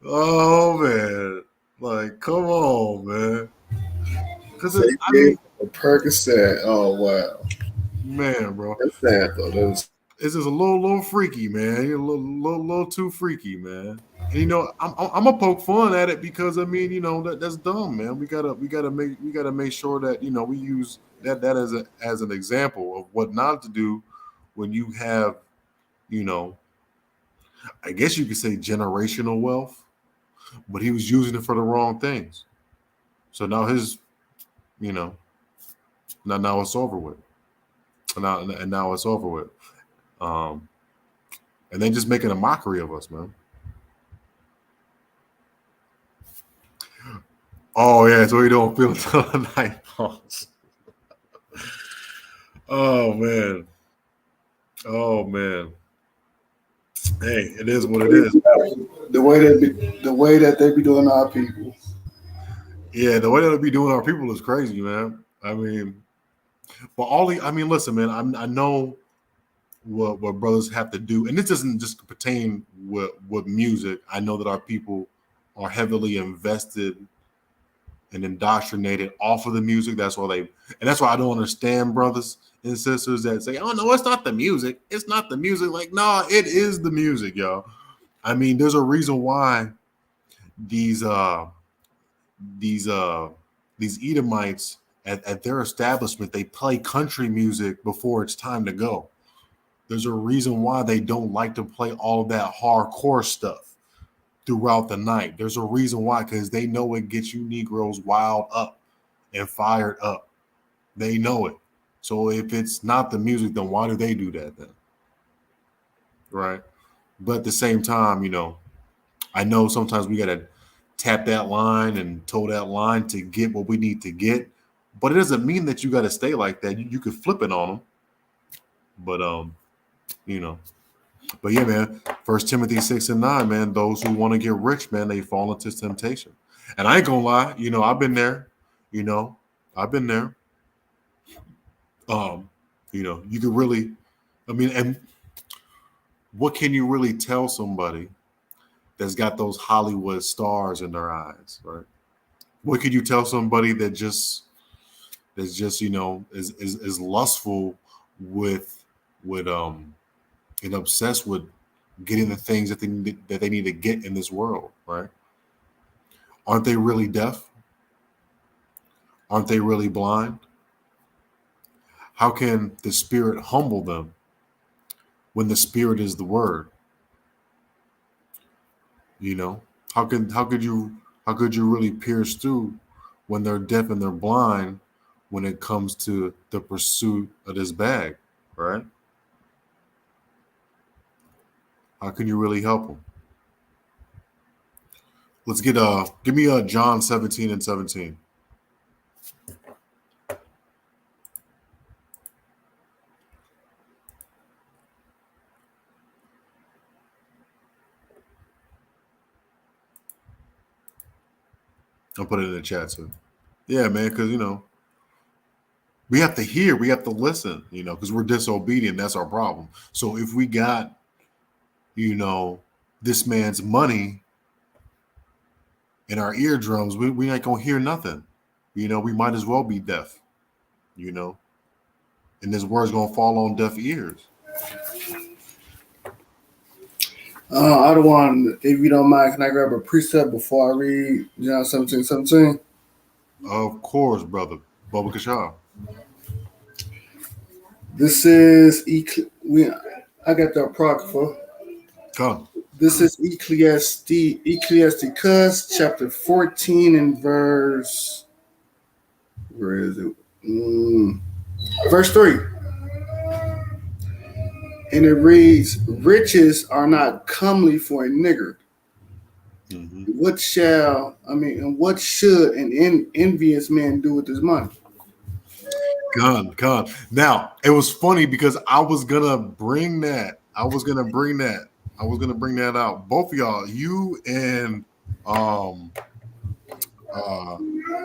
Oh man, like come on, man. Because Say I gave mean, a Percocet. Oh wow, man, bro, that's sad though. That's it's just a little freaky, man. You're a little too freaky, man. And I'm gonna poke fun at it because I mean, that's dumb, man. We gotta make sure that we use that as an example of what not to do when you have, you know, I guess you could say generational wealth, but he was using it for the wrong things. So now you know, now it's over with. Now it's over with. Um, and they just making a mockery of us, man. Oh yeah, so we don't feel until the night falls. Oh man. Oh man. Hey, it is what it is. the way that they be doing our people. Yeah, the way that we be doing our people is crazy, man. I mean, but I mean, listen, man. I know what brothers have to do, and this doesn't just pertain with music. I know that our people are heavily invested and indoctrinated off of the music. That's why I don't understand brothers and sisters that say, "Oh no, it's not the music. It's not the music." Like, no, it is the music, y'all. I mean, there's a reason why these uh these uh these Edomites at their establishment they play country music before it's time to go. There's a reason why they don't like to play all that hardcore stuff throughout the night. There's a reason why, because they know it gets you Negroes wild up and fired up. They know it. So if it's not the music, then why do they do that then? Right. But at the same time, I know sometimes we gotta tap that line and toe that line to get what we need to get. But it doesn't mean that you gotta stay like that. You could flip it on them. But you know. But yeah, man. First Timothy 6:9, man. Those who want to get rich, man, they fall into temptation. And I ain't gonna lie, I've been there. You know, I've been there. Um, you could really, I mean, and what can you really tell somebody that's got those Hollywood stars in their eyes, right? What could you tell somebody is lustful with and obsessed with getting the things that they need to get in this world, right? Aren't they really deaf? Aren't they really blind? How can the spirit humble them when the spirit is the word? You know, how could you really pierce through when they're deaf and they're blind when it comes to the pursuit of this bag, right? How can you really help them? Let's give me John 17:17. I'll put it in the chat too. Yeah, man, because we have to hear, we have to listen, because we're disobedient. That's our problem. So if we got, this man's money in our eardrums, we ain't gonna hear nothing. We might as well be deaf, and this word's gonna fall on deaf ears. I don't want, if you don't mind, can I grab a precept before I read John 17:17? Of course, brother. Baba Kasha. This is, I got the Apocrypha. Come. This is Ecclesiasticus chapter 14 and verse, where is it? Verse 3. And it reads, riches are not comely for a nigger. Mm-hmm. And what should an envious man do with his money? Gone. Now, it was funny because I was gonna bring that. I was gonna bring that out. Both of y'all, you and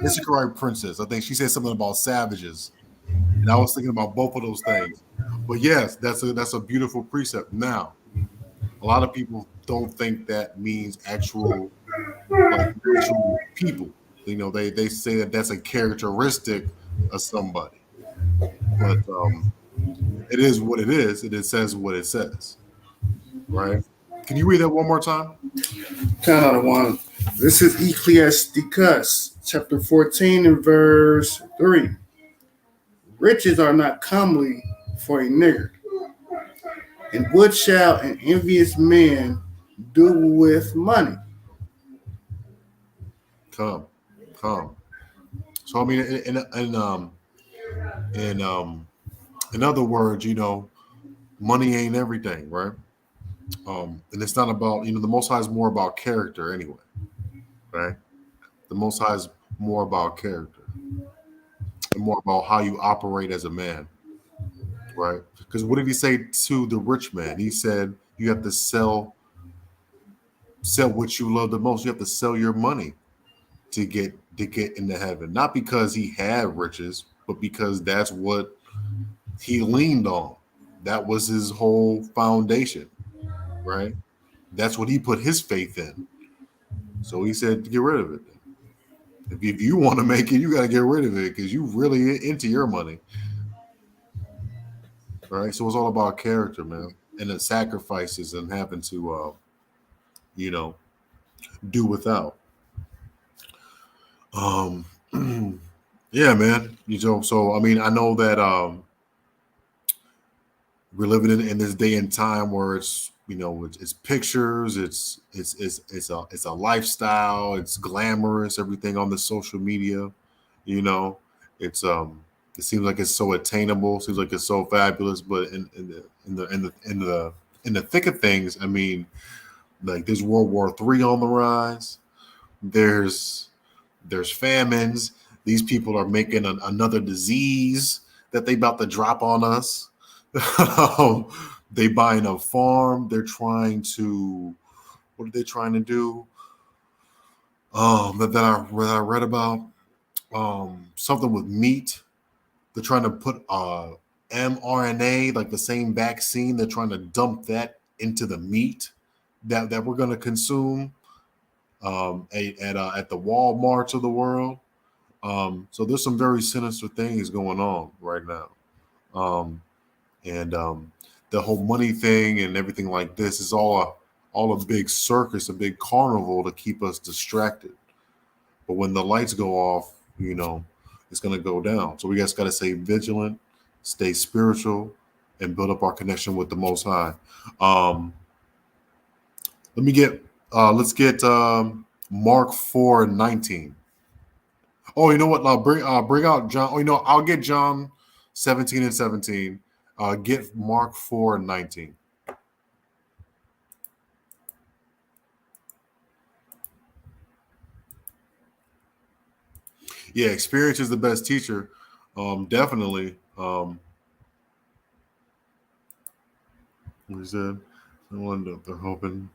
Issachar Princess. I think she said something about savages. And I was thinking about both of those things. But yes, that's a beautiful precept. Now, a lot of people don't think that means actual people. They say that that's a characteristic of somebody. But it is what it is, and it says what it says. Right? Can you read that one more time? Kind of the one. This is Ecclesiasticus chapter 14 and verse 3. Riches are not comely for a nigger. And what shall an envious man do with money? Come. So I mean, in other words, money ain't everything, right? And it's not about, the Most High is more about character anyway, right? The Most High is more about character and more about how you operate as a man, right? Because what did he say to the rich man? He said you have to sell what you love the most. You have to sell your money to get into heaven, not because he had riches, but because that's what he leaned on. That was his whole foundation, right? That's what he put his faith in. So he said, get rid of it. If you want to make it, you got to get rid of it because you really into your money, right? So it's all about character, man, and the sacrifices and having to, do without. Um, yeah, man. So I mean, I know that we're living in this day and time where it's pictures, it's a lifestyle, it's glamorous, everything on the social media, you know, it's it seems like it's so attainable, seems like it's so fabulous, but in the thick of things, I mean, like there's World War III on the rise, there's famines, these people are making another disease that they about to drop on us. They buying a farm. They're trying to. What are they trying to do? That I read about. Something with meat. They're trying to put mRNA, like the same vaccine. They're trying to dump that into the meat that we're going to consume at the Walmarts of the world. So there's some very sinister things going on right now. And the whole money thing and everything like this is all a big circus, a big carnival to keep us distracted. But when the lights go off, it's going to go down. So we just got to stay vigilant, stay spiritual, and build up our connection with the Most High. Let's get Mark 4:19. Oh, you know what? Bring out John. Oh, I'll get John 17 and 17. Get Mark 4:19. Yeah, experience is the best teacher. Definitely. What is that? Someone they're hoping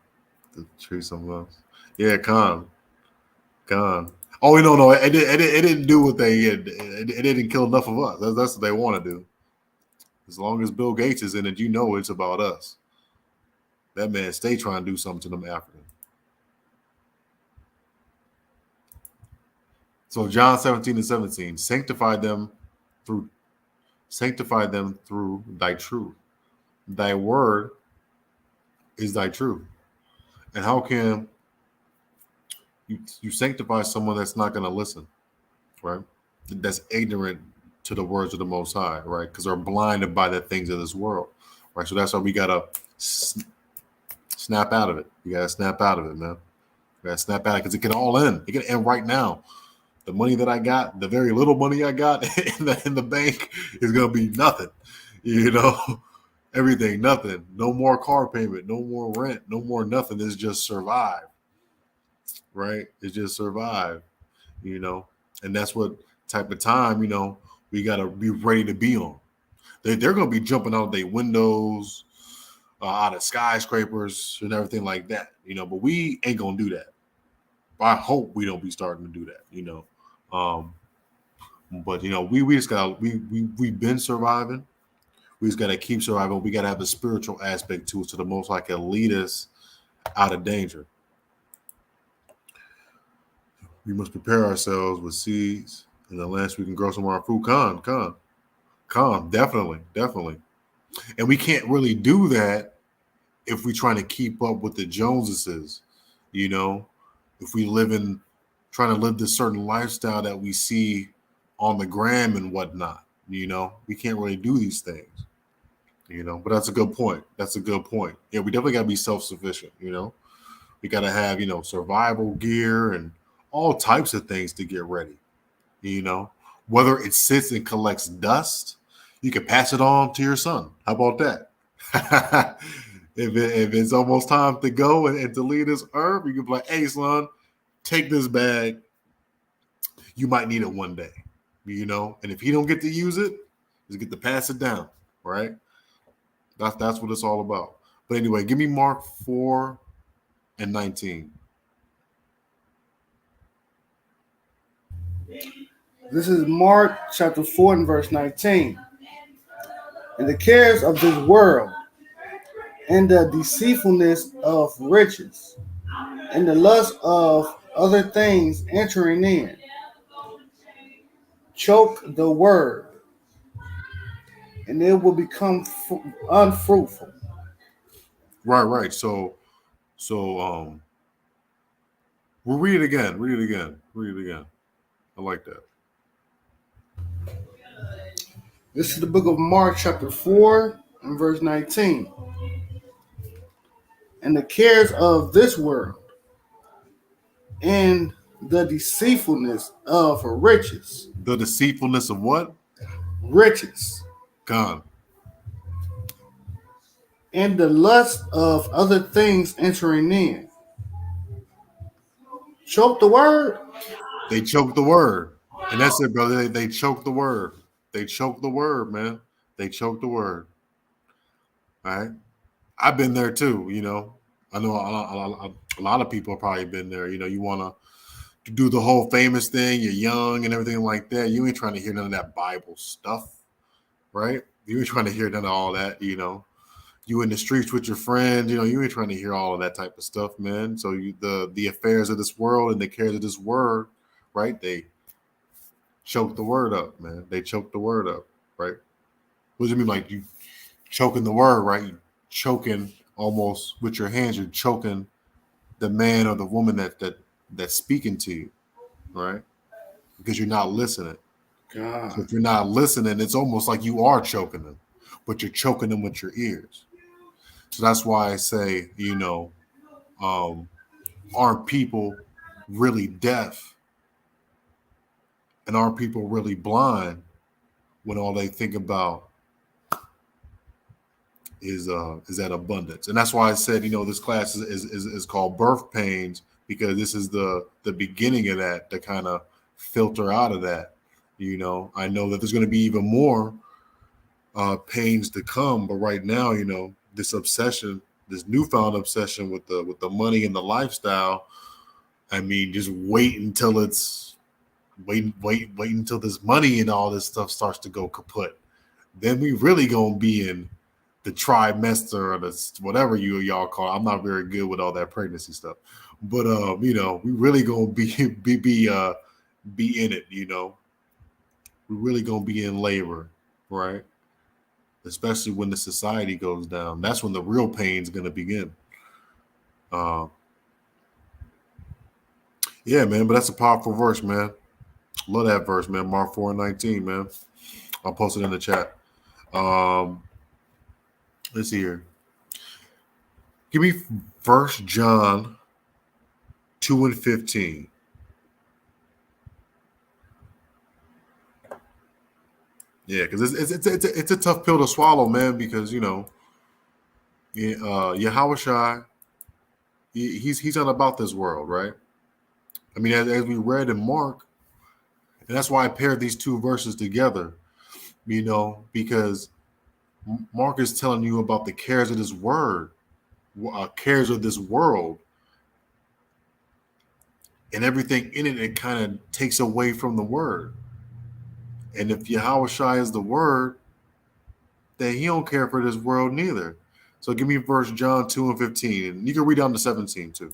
to treat someone else. Yeah, Khan. Oh no, it didn't do what they did. It didn't kill enough of us. That's what they want to do. As long as Bill Gates is in it, you know it's about us. That man stay trying to do something to them Africans. So John 17:17, sanctify them through thy truth. Thy word is thy truth. And how can you sanctify someone that's not going to listen, right? That's ignorant to the words of the Most High, right? Because they're blinded by the things of this world, right? So that's why we gotta snap out of it. You gotta snap out of it, man. You gotta snap out because it can all end. It can end right now. The money that I got, the very little money I got in the bank is gonna be nothing. You know, everything, nothing. No more car payment, no more rent, no more nothing. It's just survive, right? It's just survive. You know, and that's what type of time, you know, we got to be ready to be on. They're going to be jumping out their windows, out of skyscrapers and everything like that, you know, but we ain't going to do that. I hope we don't be starting to do that, you know. But, you know, we just got to, we've been surviving. We just got to keep surviving. We got to have a spiritual aspect to it so the Most High can lead us out of danger. We must prepare ourselves with seeds in the land so we can grow some of our food. Definitely. And we can't really do that if we're trying to keep up with the Joneses, you know, if we trying to live this certain lifestyle that we see on the gram and whatnot, you know, we can't really do these things, you know, but that's a good point. Yeah, we definitely got to be self-sufficient, you know, we got to have, you know, survival gear and all types of things to get ready, you know, whether it sits and collects dust, you can pass it on to your son. How about that? if it's almost time to go and to leave this earth, you can be like, hey, son, take this bag. You might need it one day, you know, and if he don't get to use it, just get to pass it down, right? That's what it's all about. But anyway, give me Mark 4:19. This is Mark chapter 4 and verse 19. And the cares of this world, and the deceitfulness of riches, and the lust of other things entering in, choke the word, and it will become unfruitful. Right. So we'll read it again. I like that. This is the book of Mark chapter 4 and verse 19. And the cares of this world, and the deceitfulness of riches. The deceitfulness of what? Riches. Gone. And the lust of other things entering in. Choke the word. They choke the word. And that's it, brother. They choke the word. They choke the word, man. They choke the word. All right. I've been there too, you know. I know a lot of people have probably been there. You know, you want to do the whole famous thing. You're young and everything like that. You ain't trying to hear none of that Bible stuff, right? You ain't trying to hear none of all that, you know. You in the streets with your friends, you know, you ain't trying to hear all of that type of stuff, man. So the affairs of this world and the cares of this word, right? They choke the word up, man. They choke the word up, right? What does it mean? Like you choking the word, right? You choking almost with your hands. You're choking the man or the woman that's speaking to you, right? Because you're not listening. God. So if you're not listening, it's almost like you are choking them, but you're choking them with your ears. So that's why I say, you know, aren't people really deaf? And aren't people really blind when all they think about is that abundance? And that's why I said, you know, this class is called Birth Pains, because this is the beginning of that, to kind of filter out of that. You know, I know that there's going to be even more pains to come, but right now, you know, this obsession, this newfound obsession with the money and the lifestyle, I mean, just wait until it's wait until this money and all this stuff starts to go kaput. Then we really gonna be in the trimester or the whatever y'all call it. I'm not very good with all that pregnancy stuff, but we really gonna be in it. We're really gonna be in labor, right? Especially when the society goes down. That's when the real pain's gonna begin. Yeah, man, but that's a powerful verse, man. Love that verse, man. Mark 4:19, man. I'll post it in the chat. Let's see here. Give me 1 John 2:15. Yeah, because it's a tough pill to swallow, man. Because Yahushua, he's not about this world, right? I mean, as we read in Mark, and that's why I paired these two verses together, because Mark is telling you about the cares of this cares of this world, and everything in it. It kind of takes away from the word. And if Yahushua is the word, then he don't care for this world neither. So give me 1 John 2:15, and you can read down to 17 too.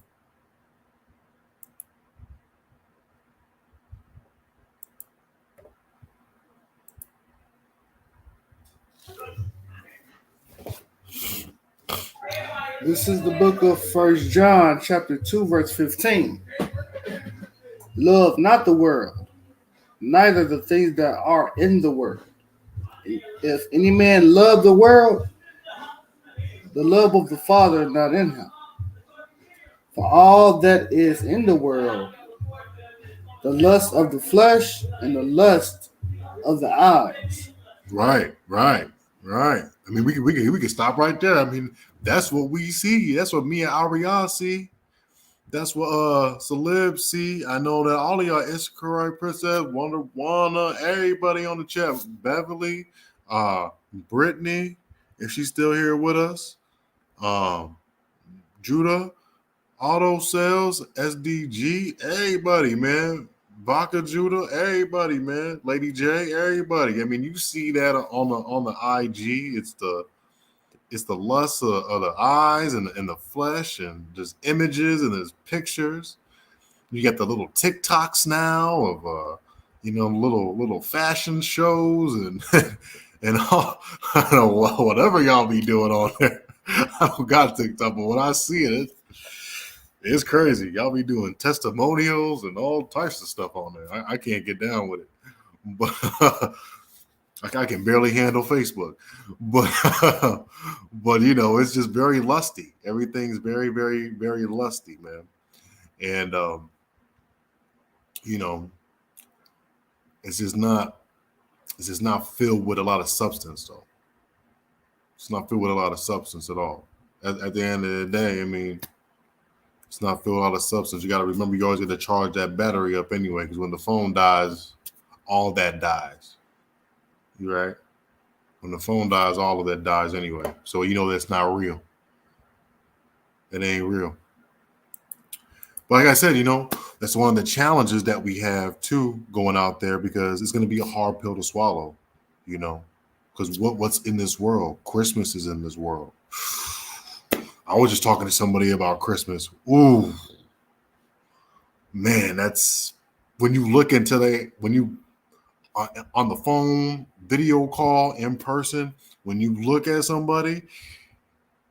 This is the book of 1 John, chapter 2, verse 15. Love not the world, neither the things that are in the world. If any man love the world, the love of the Father is not in him. For all that is in the world, the lust of the flesh and the lust of the eyes. Right. I mean, we can stop right there. I mean, that's what we see. That's what me and Ariana see. That's what celebs see. I know that all of y'all Instagram Princess, Wanda, everybody on the chat, Beverly, Brittany, if she's still here with us, Judah, Auto Sales, SDG, everybody, man. Baka Judah, everybody, man. Lady J, everybody. I mean, you see that on the IG. It's the lust of the eyes and the flesh, and just images and there's pictures. You get the little TikToks now of little fashion shows and and all, I don't know whatever y'all be doing on there. I don't got TikTok, but when I see it, it's crazy. Y'all be doing testimonials and all types of stuff on there. I can't get down with it, but I can barely handle Facebook. But it's just very lusty. Everything's very, very, very lusty, man. And it's just not filled with a lot of substance, though. It's not filled with a lot of substance at all. At the end of the day, I mean, it's not filled with a lot of substance. You got to remember, you always got to charge that battery up anyway, because when the phone dies, all that dies. You right? When the phone dies, all of that dies anyway. So that's not real. It ain't real. But like I said, that's one of the challenges that we have too going out there, because it's going to be a hard pill to swallow, because what's in this world? Christmas is in this world. I was just talking to somebody about Christmas. Ooh, man, that's when you look into when you on the phone, video call, in person, when you look at somebody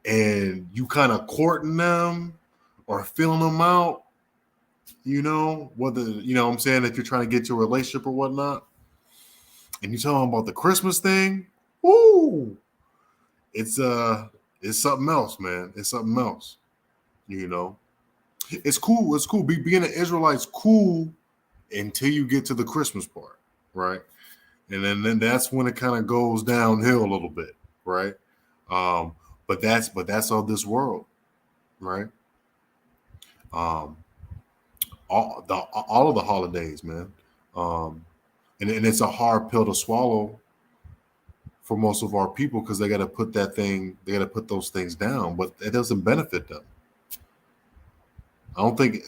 and you kind of courting them or feeling them out, whether, what I'm saying, if you're trying to get to a relationship or whatnot, and you tell them about the Christmas thing, woo, it's something else, man. It's something else, It's cool. It's cool. Being an Israelite's cool until you get to the Christmas part, right? And then that's when it kind of goes downhill a little bit, right? But that's of this world, right? All of the holidays, man. And it's a hard pill to swallow for most of our people, because they got to put those things down, but it doesn't benefit them. I don't think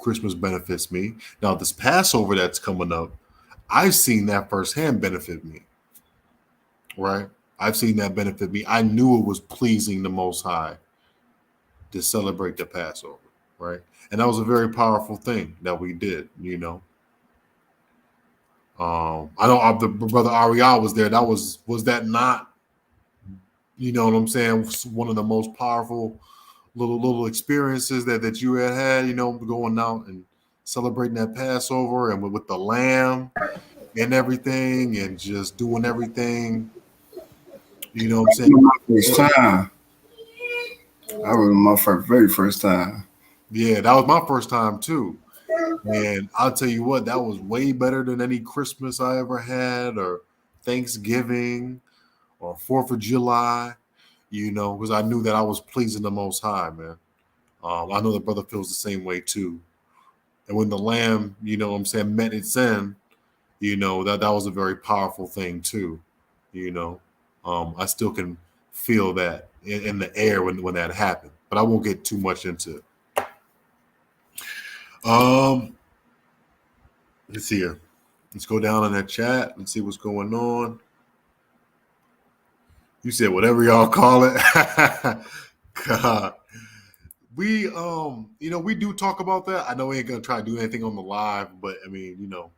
Christmas benefits me. Now, this Passover that's coming up, I've seen that firsthand benefit me, right? I've seen that benefit me. I knew it was pleasing the Most High to celebrate the Passover, right? And that was a very powerful thing that we did, you know. I know the brother Ariel was there. That was that not, you know what I'm saying, one of the most powerful little experiences that you had, you know, going out and celebrating that Passover and with the lamb and everything and just doing everything, you know what I'm saying? My first time. I remember my very first time. Yeah, that was my first time too. And I'll tell you what, that was way better than any Christmas I ever had or Thanksgiving or 4th of July, you know, because I knew that I was pleasing the Most High, man. I know the brother feels the same way too. And when the lamb, you know what I'm saying, met its end, you know, that was a very powerful thing too, you know. I still can feel that in the air when that happened, but I won't get too much into it. Let's see here. Let's go down in that chat. Let's see what's going on. You said whatever y'all call it. God. We you know, we do talk about that. I know we ain't gonna try to do anything on the live, but I mean, you know,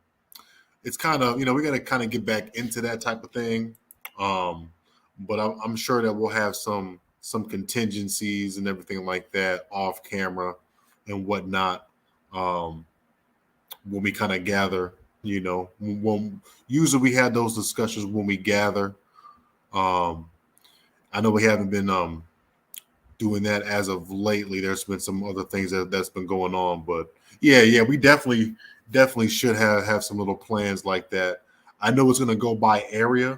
it's kind of, you know, we gotta kind of get back into that type of thing. But I'm sure that we'll have some contingencies and everything like that off camera and whatnot. When we kind of gather, you know, when usually we had those discussions when we gather. I know we haven't been doing that as of lately. There's been some other things that's been going on, but yeah, we definitely should have some little plans like that. I know it's going to go by area,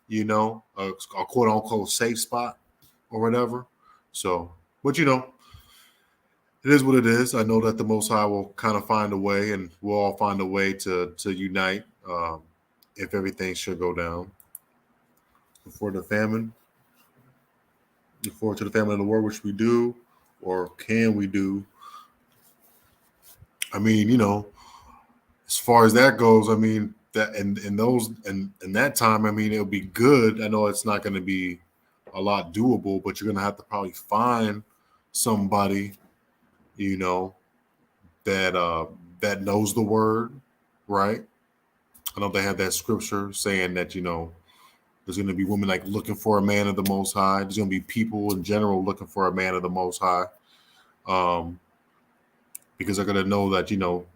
you know, a quote unquote safe spot or whatever. So, but you know, it is what it is. I know that the Most High will kind of find a way, and we'll all find a way to unite if everything should go down before the famine. Look forward to the famine of the world, which we do, or can we do? I mean, you know, as far as that goes, I mean that in that time, I mean it'll be good. I know it's not going to be a lot doable, but you're going to have to probably find somebody, you know, that knows the word, right? I know they have that scripture saying that, you know, there's going to be women like looking for a man of the Most High. There's going to be people in general looking for a man of the Most High, because they're going to know that, you know,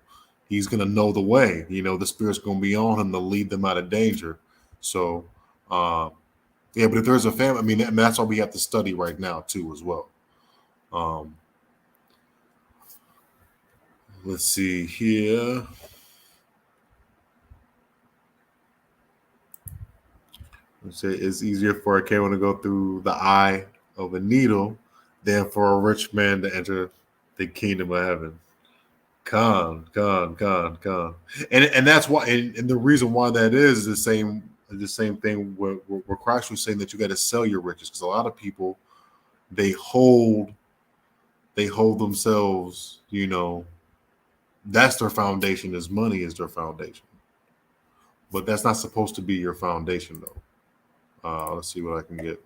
he's going to know the way. You know, the Spirit's going to be on him to lead them out of danger. So, yeah, but if there's a family, I mean, that's all we have to study right now too, as well. Let's see here. Let's say it's easier for a camel to go through the eye of a needle than for a rich man to enter the kingdom of heaven. Con. And that's why, and the reason why that is the same thing where Christ was saying that you got to sell your riches, because a lot of people they hold themselves, you know, that's their foundation, is money is their foundation. But that's not supposed to be your foundation though. Let's see what I can get.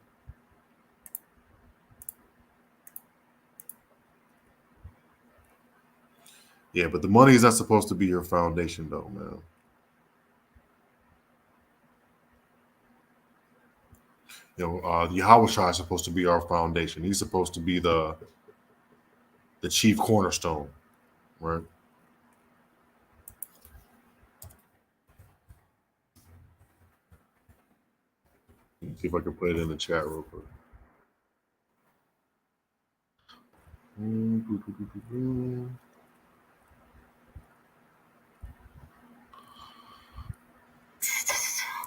Yeah, but the money is not supposed to be your foundation though, man. You know, Yahweh is supposed to be our foundation. He's supposed to be the chief cornerstone, right? Let's see if I can put it in the chat real quick.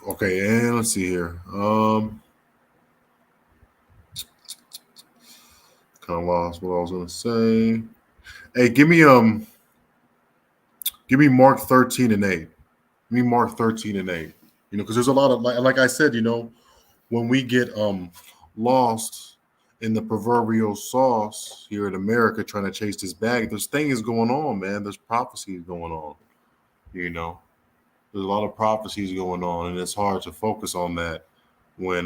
Okay, and let's see here. Kind of lost what I was gonna say. Hey, give me Mark 13:8. Give me Mark 13:8. You know, because there's a lot of like I said, you know, when we get lost in the proverbial sauce here in America trying to chase this bag. There's things going on, man. There's prophecies going on. You know, there's a lot of prophecies going on, and it's hard to focus on that when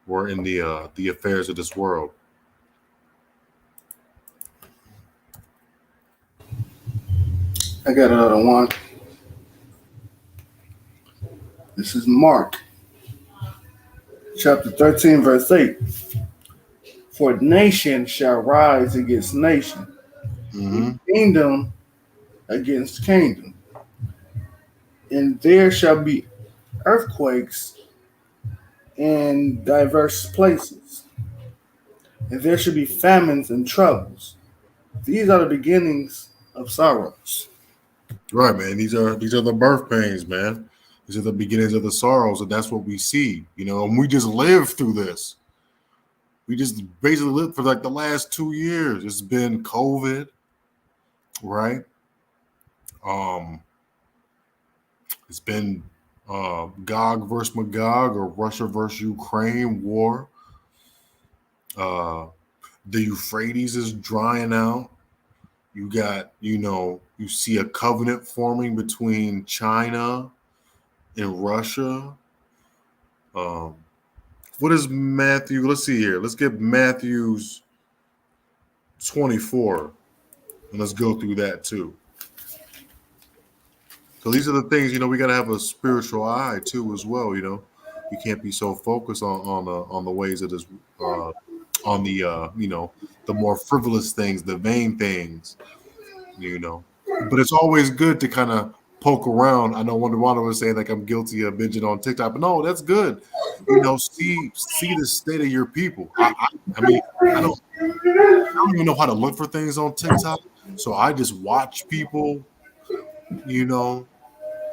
we're in the affairs of this world. I got another one. This is Mark, chapter 13, verse 8. For nation shall rise against nation, Mm-hmm. kingdom against kingdom, and there shall be earthquakes in diverse places, and there shall be famines and troubles. These are the beginnings of sorrows. Right, man. These are the birth pains, man. These are the beginnings of the sorrows, and that's what we see. And we just live through this. We just basically lived for like the last 2 years. It's been COVID, right? It's been Gog versus Magog or Russia versus Ukraine war. The Euphrates is drying out. You got, you see a covenant forming between China and Russia. What is Matthew? Let's see here. Let's get Matthew's 24 and let's go through that too. So these are the things, we got to have a spiritual eye too as well. We can't be so focused on the ways of this, on the the more frivolous things, the vain things, But it's always good to kind of poke around. I know Wonder Wanda was saying like I'm guilty of binging on TikTok, but no, that's good. See the state of your people. I mean, I don't even know how to look for things on TikTok, so I just watch people,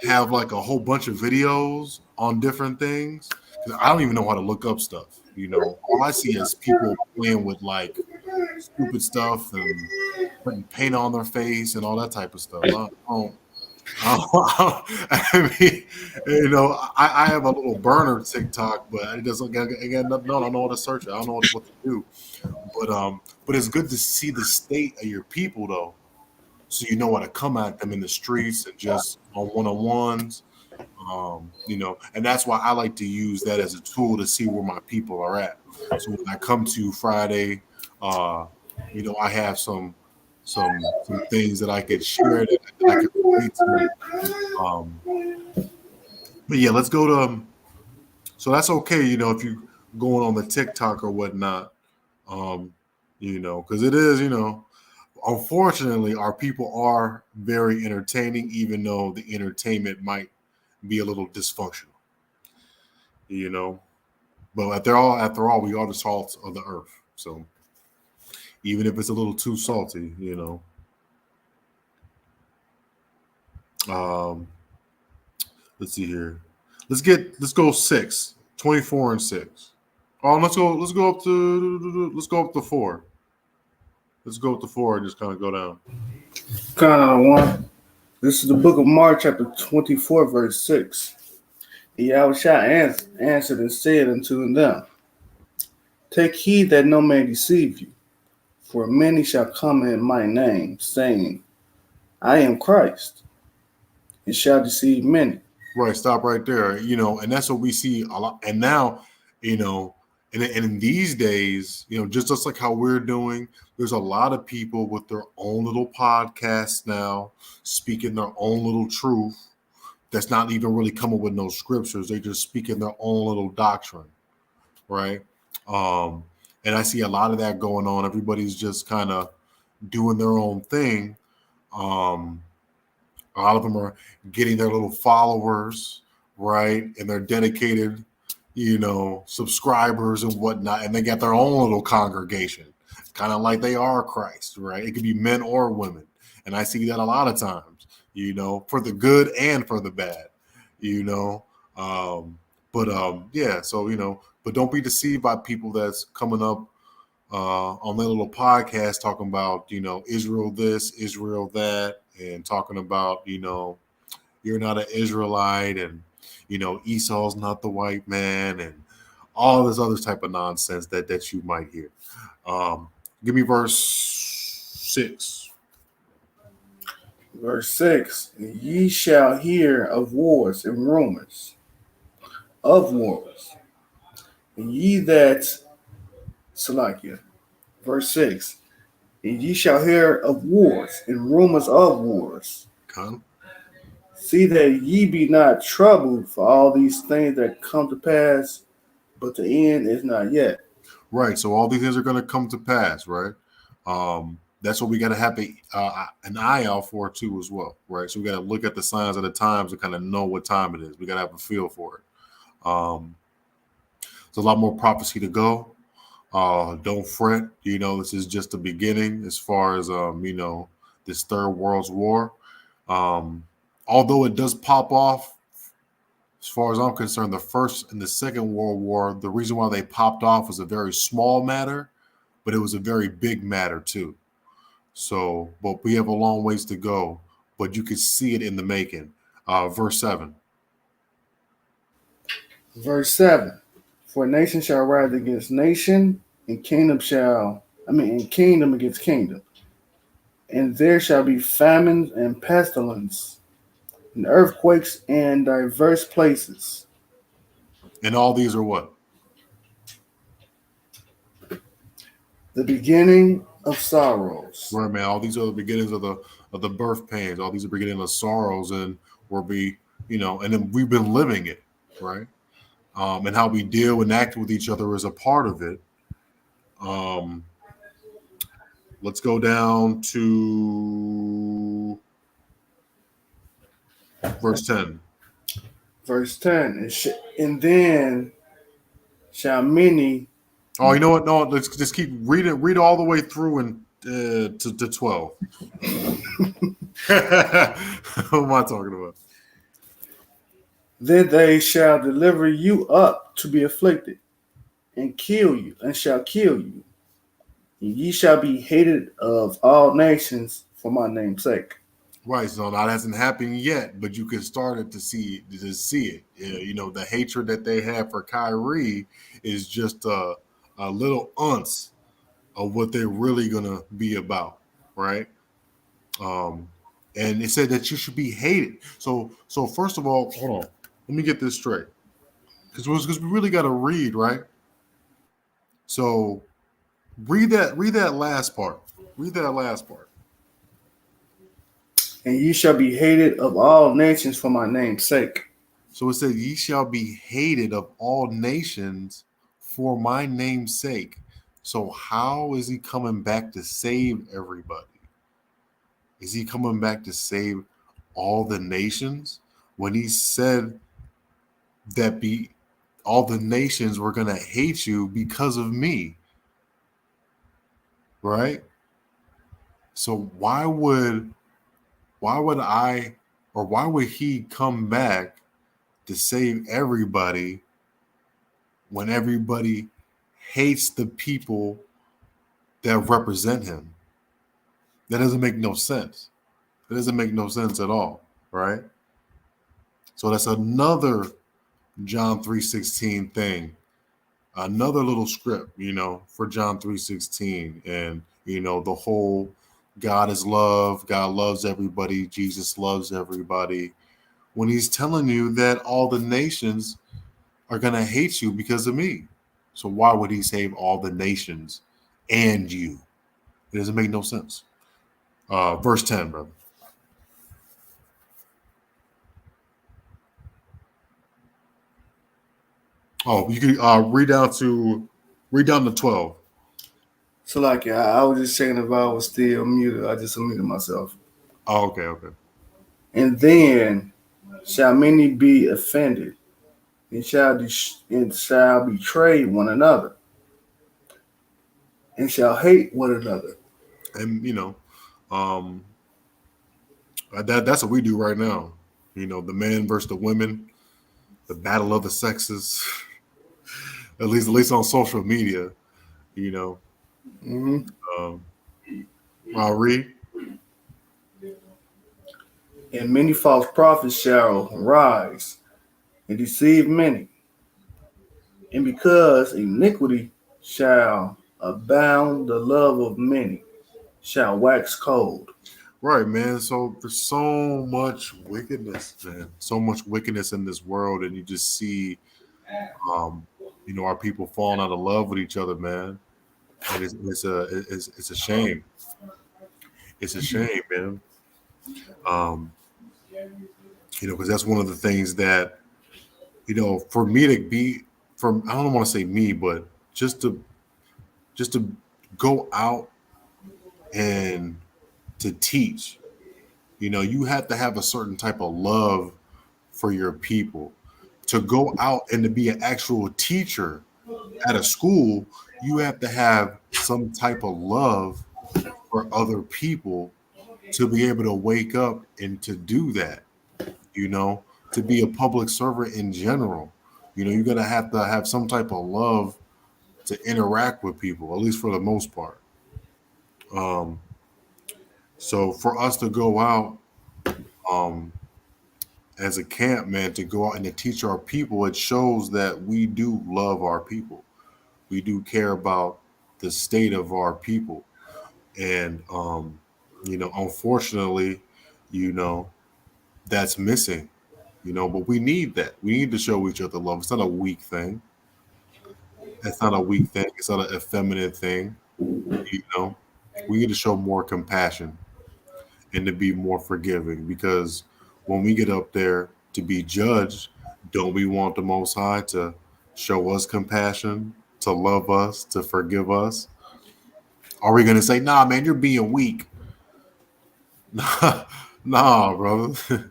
have like a whole bunch of videos on different things because I don't even know how to look up stuff. All I see is people playing with like stupid stuff and putting paint on their face and all that type of stuff. I mean, I have a little burner TikTok, but it doesn't. Again, no, I don't know how to search it. I don't know what to do. But it's good to see the state of your people though, so you know how to come at them in the streets and just on one-on-ones. And that's why I like to use that as a tool to see where my people are at. So when I come to Friday, I have some things that I could share that I could relate to. But yeah, let's go to. So that's okay, if you going on the TikTok or whatnot, because it is, unfortunately, our people are very entertaining, even though the entertainment might be a little dysfunctional, But after all, we are the salt of the earth. So even if it's a little too salty, let's see here. Let's go 6, 24 and 6. Oh, let's go up to 4. Let's go up to 4 and just kind of go down. Kind of one. This is the book of Mark, chapter 24, verse 6. A.O.C. answered and said unto them, Take heed that no man deceive you, for many shall come in my name, saying, I am Christ, and shall deceive many. Right, stop right there. And that's what we see a lot. And now, and in these days, just like how we're doing, there's a lot of people with their own little podcasts now, speaking their own little truth. That's not even really coming with no scriptures. They just speaking their own little doctrine, right? And I see a lot of that going on. Everybody's just kind of doing their own thing. A lot of them are getting their little followers, right? And they're dedicated, subscribers and whatnot. And they got their own little congregation, kind of like they are Christ, right? It could be men or women. And I see that a lot of times, for the good and for the bad, yeah. So, but don't be deceived by people that's coming up on their little podcast talking about, Israel this, Israel that, and talking about, you're not an Israelite and, Esau's not the white man and all this other type of nonsense that you might hear. Give me verse 6. Verse 6, ye shall hear of wars and rumors of wars. And ye that, Salakia, verse 6, and ye shall hear of wars and rumors of wars. Con? See that ye be not troubled for all these things that come to pass, but the end is not yet. Right. So all these things are going to come to pass, right? That's what we got to have an eye out for too, as well, right? So we got to look at the signs of the times to kind of know what time it is. We got to have a feel for it. There's a lot more prophecy to go. Don't fret. This is just the beginning as far as this third world's war. Although it does pop off, as far as I'm concerned, the first and the second World War, the reason why they popped off was a very small matter, but it was a very big matter too. So, but we have a long ways to go, but you can see it in the making. Verse 7. Verse 7, for nation shall rise against nation, and kingdom against kingdom. And there shall be famines and pestilence, and earthquakes in diverse places. And all these are what? The beginning of sorrows. Right, man. All these are the beginnings of the birth pains. All these are beginning of sorrows, and and then we've been living it, right? And how we deal and act with each other is a part of it. Let's go down to verse 10. Verse 10, and then shall many. Oh, you know what? No, let's just keep reading. Read all the way through and to 12. What am I talking about? Then they shall deliver you up to be afflicted, and kill you, and shall kill you. And ye shall be hated of all nations for my name's sake. Right, so that hasn't happened yet, but you can start to see it. The hatred that they have for Kyrie is just a little ounce of what they're really gonna be about, right? And it said that you should be hated. So first of all, hold on, let me get this straight, because we really got to read, right? So read that last part. Read that last part. And ye shall be hated of all nations for my name's sake. So it says, ye shall be hated of all nations for my name's sake. So how is he coming back to save everybody? Is he coming back to save all the nations? When he said that all the nations were going to hate you because of me, right? So why would he come back to save everybody when everybody hates the people that represent him? That doesn't make no sense. It doesn't make no sense at all, right? So that's another John 3:16 thing, another little script, for John 3:16, and the whole God is love, God loves everybody, Jesus loves everybody. When he's telling you that all the nations are going to hate you because of me. So why would he save all the nations and you? It doesn't make no sense. Verse 10, brother. Oh, you can read down to 12. So I was just checking if I was still muted. I just unmuted myself. Oh, okay. And then shall many be offended, and shall betray one another, and shall hate one another. And that's what we do right now. The men versus the women, the battle of the sexes. at least on social media. Mm-hmm. I'll read. And many false prophets shall rise and deceive many. And because iniquity shall abound, the love of many shall wax cold. Right, man. So there's so much wickedness, man. So much wickedness in this world, and you just see, um, our people falling out of love with each other, man. And it's a shame. It's a shame, man. Um, because that's one of the things that for me to be from I don't want to say me, but just to just to go out and to teach. You have to have a certain type of love for your people. To go out and to be an actual teacher at a school, you have to have some type of love for other people to be able to wake up and to do that, to be a public servant in general. You're going to have some type of love to interact with people, at least for the most part. Um, so for us to go out, um, as a camp, man, to go out and to teach our people, it shows that we do love our people. We do care about the state of our people. And, unfortunately, you know, that's missing, but we need that. We need to show each other love. It's not a weak thing. It's not a weak thing. It's not an effeminate thing. We need to show more compassion and to be more forgiving, because when we get up there to be judged, don't we want the Most High to show us compassion, to love us, to forgive us? Are we going to say, nah, man, you're being weak? Nah, brother.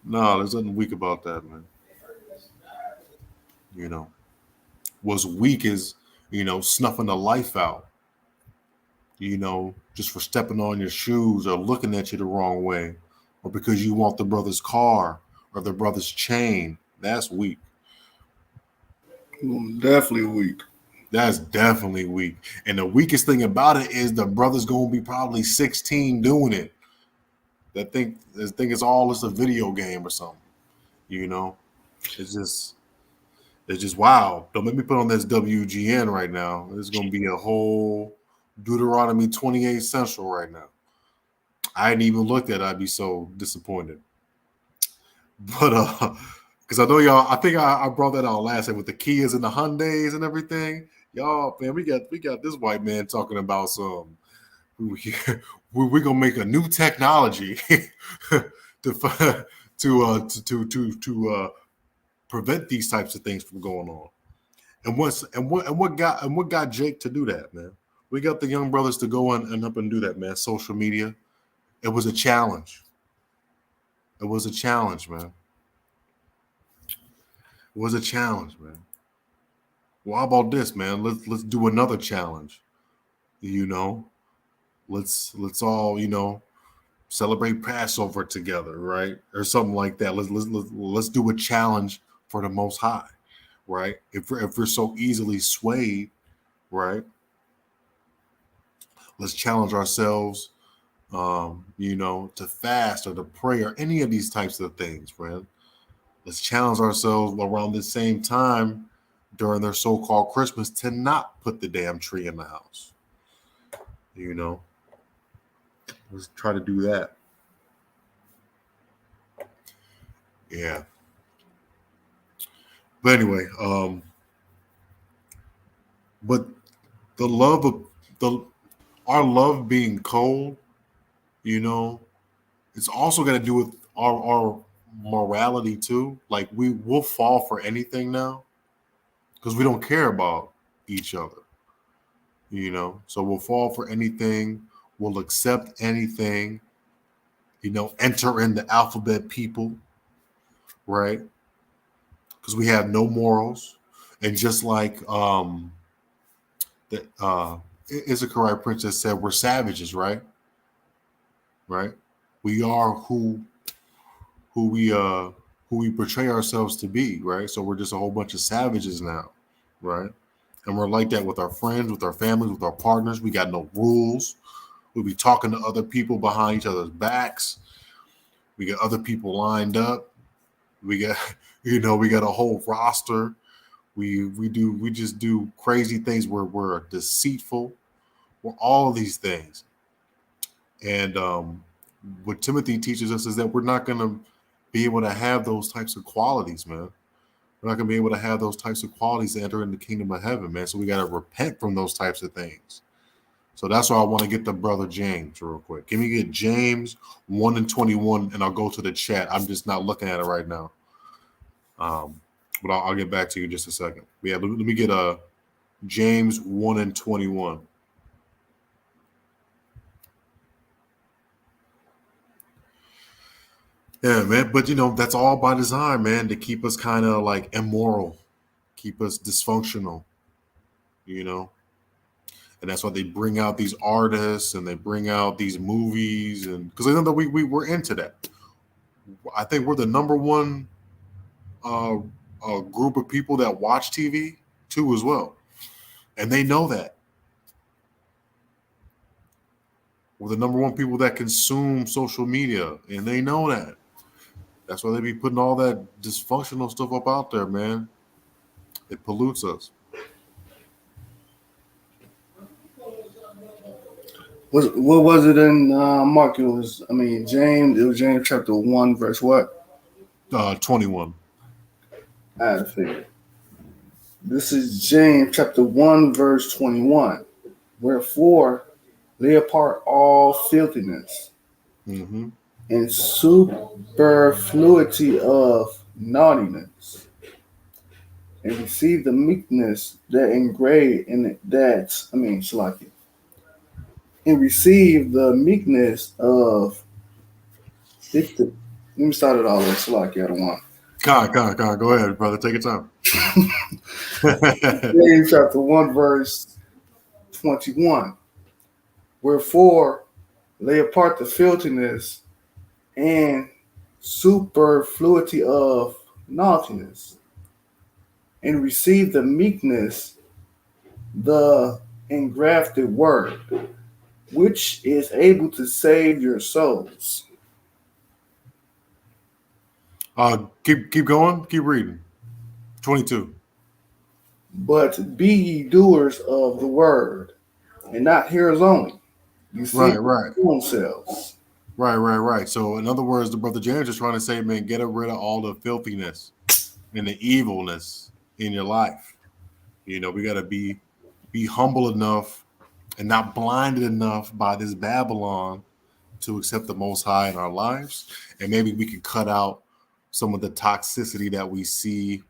Nah, there's nothing weak about that, man. What's weak is, snuffing the life out, just for stepping on your shoes or looking at you the wrong way, or because you want the brother's car or the brother's chain. That's weak. Definitely weak. That's definitely weak. And the weakest thing about it is the brother's going to be probably 16 doing it. That think it's all just a video game or something. It's just wow. Don't make me put on this WGN right now. There's going to be a whole Deuteronomy 28 Central right now. I hadn't even looked at it. I'd be so disappointed. But because I know y'all, I think I brought that out last time with the Kias and the Hyundais and everything. Y'all, man, we got this white man talking about some. We're gonna make a new technology to prevent these types of things from going on. And what got Jake to do that, man? We got the young brothers to go and up and do that, man. Social media. It was a challenge. It was a challenge, man. It was a challenge, man. Well, how about this, man? Let's do another challenge. Let's all celebrate Passover together, right, or something like that. Let's do a challenge for the Most High, right? If we're so easily swayed, right? Let's challenge ourselves, to fast or to pray or any of these types of things, man. Let's challenge ourselves around the same time during their so-called Christmas to not put the damn tree in the house. Let's try to do that. Yeah. But anyway, but the love of our love being cold, it's also got to do with our morality too. Like we will fall for anything now because we don't care about each other. So we'll fall for anything. We'll accept anything. Enter in the alphabet people, right? Because we have no morals, and just like that Issachar princess said, we're savages, right? Right? We are who we portray ourselves to be, right? So we're just a whole bunch of savages now, right? And we're like that with our friends, with our families, with our partners. We got no rules. We'll be talking to other people behind each other's backs. We got other people lined up. We got, we got a whole roster We just do crazy things where we're deceitful. We're all of these things. And what Timothy teaches us is that we're not going to be able to have those types of qualities, man. We're not going to be able to have those types of qualities to enter in the kingdom of heaven, man. So we got to repent from those types of things. So that's why I want to get the brother James real quick. Can we get James 1 and 21, and I'll go to the chat. I'm just not looking at it right now. But I'll get back to you in just a second. Yeah, let me get James 1 and 21. Yeah, man. But that's all by design, man, to keep us kind of like immoral, keep us dysfunctional, And that's why they bring out these artists and they bring out these movies, and because I know that we're into that. I think we're the number one group of people that watch TV too as well, and they know that. We're the number one people that consume social media, and they know that. That's why they be putting all that dysfunctional stuff up out there, man. It pollutes us. What was it in Mark? It was James chapter 1 verse what? 21. I had to figure. This is James chapter 1 verse 21. Wherefore lay apart all filthiness Mm-hmm. and superfluity of naughtiness, and receive the meekness that engraved in it Shalaki. And receive the meekness of let me start it all over. Shalaki, I don't want. Con. Go ahead, brother. Take your time. James chapter 1 verse 21. Wherefore lay apart the filthiness and superfluity of naughtiness, and receive the meekness, the engrafted word, which is able to save your souls. Keep going. Keep reading. 22. But be ye doers of the word, and not hearers only, Right. your own selves. Right. So, in other words, the brother James is trying to say, man, get rid of all the filthiness and the evilness in your life. We got to be humble enough and not blinded enough by this Babylon to accept the Most High in our lives. And maybe we can cut out some of the toxicity that we see,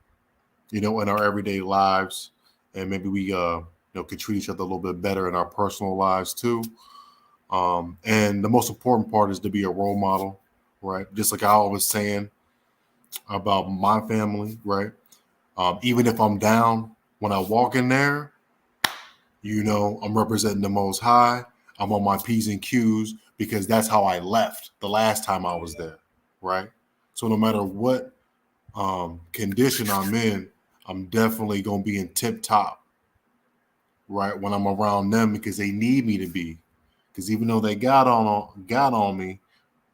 in our everyday lives. And maybe we, could treat each other a little bit better in our personal lives too. And the most important part is to be a role model, right? Just like I was saying about my family, right? Even if I'm down, when I walk in there, I'm representing the Most High. I'm on my P's and Q's because that's how I left the last time I was there, right? So no matter what condition I'm in, I'm definitely going to be in tip top, right? When I'm around them because they need me to be. Because even though they got on me,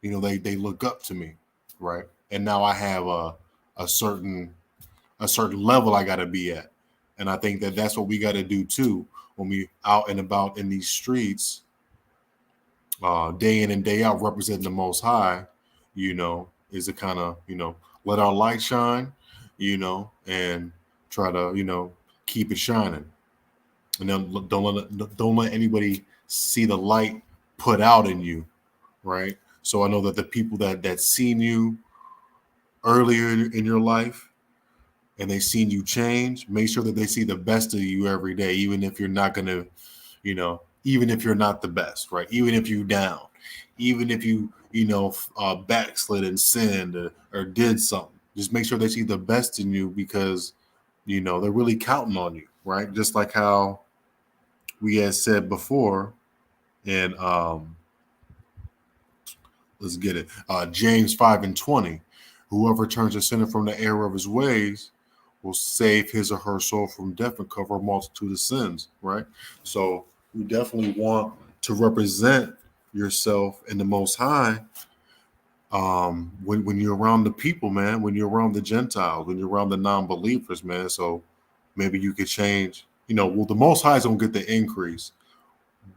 they look up to me, right? And now I have a certain level I got to be at, and I think that that's what we got to do too when we out and about in these streets, day in and day out, representing the Most High. Is to kind of let our light shine, and try to keep it shining, and then don't let anybody see the light put out in you, right? So I know that the people that seen you earlier in your life and they seen you change, make sure that they see the best of you every day, even if you're not gonna, even if you're not the best, right? Even if you down, even if you backslid and sinned or did something, just make sure they see the best in you because they're really counting on you, right? Just like how we had said before, and let's get it. James 5 and 20. Whoever turns a sinner from the error of his ways will save his or her soul from death and cover a multitude of sins, right? So you definitely want to represent yourself in the Most High when you're around the people, man, when you're around the Gentiles, when you're around the non-believers, man. So maybe you could change. Well, the Most High is gonna get the increase,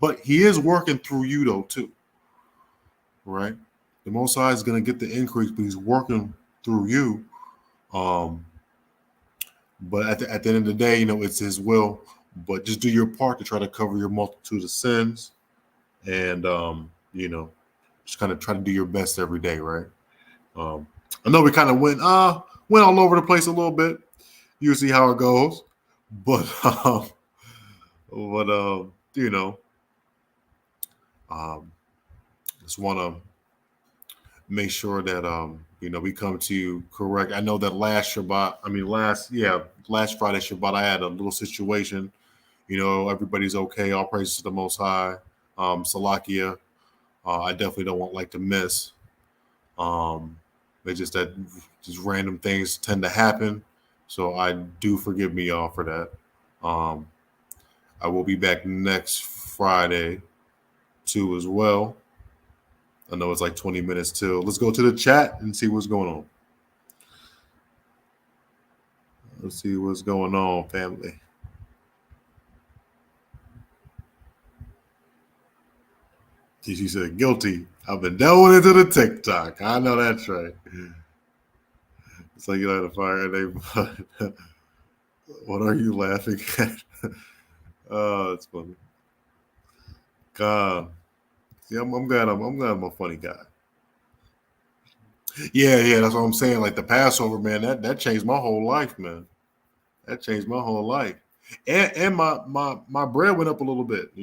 but He is working through you though too, right? The Most High is gonna get the increase, but He's working through you. But at the end of the day, it's His will. But just do your part to try to cover your multitude of sins, and just kind of try to do your best every day, right? I know we kind of went all over the place a little bit. You see how it goes, but just want to make sure that we come to you correct. I know that last Friday Shabbat, I had a little situation. Everybody's okay. All praises to the Most High. Salakia. I definitely don't like to miss. It's just that just random things tend to happen. So I do forgive me y'all for that. I will be back next Friday too as well. I know it's like 20 minutes till. Let's go to the chat and see what's going on. Let's see what's going on, family. She said, guilty. I've been delving into the TikTok. I know that's right. It's like you light a fire and they what are you laughing at? Oh, it's funny. God. See, I'm glad I'm a funny guy. Yeah, that's what I'm saying. Like the Passover, man, that changed my whole life, man. That changed my whole life. And my bread went up a little bit,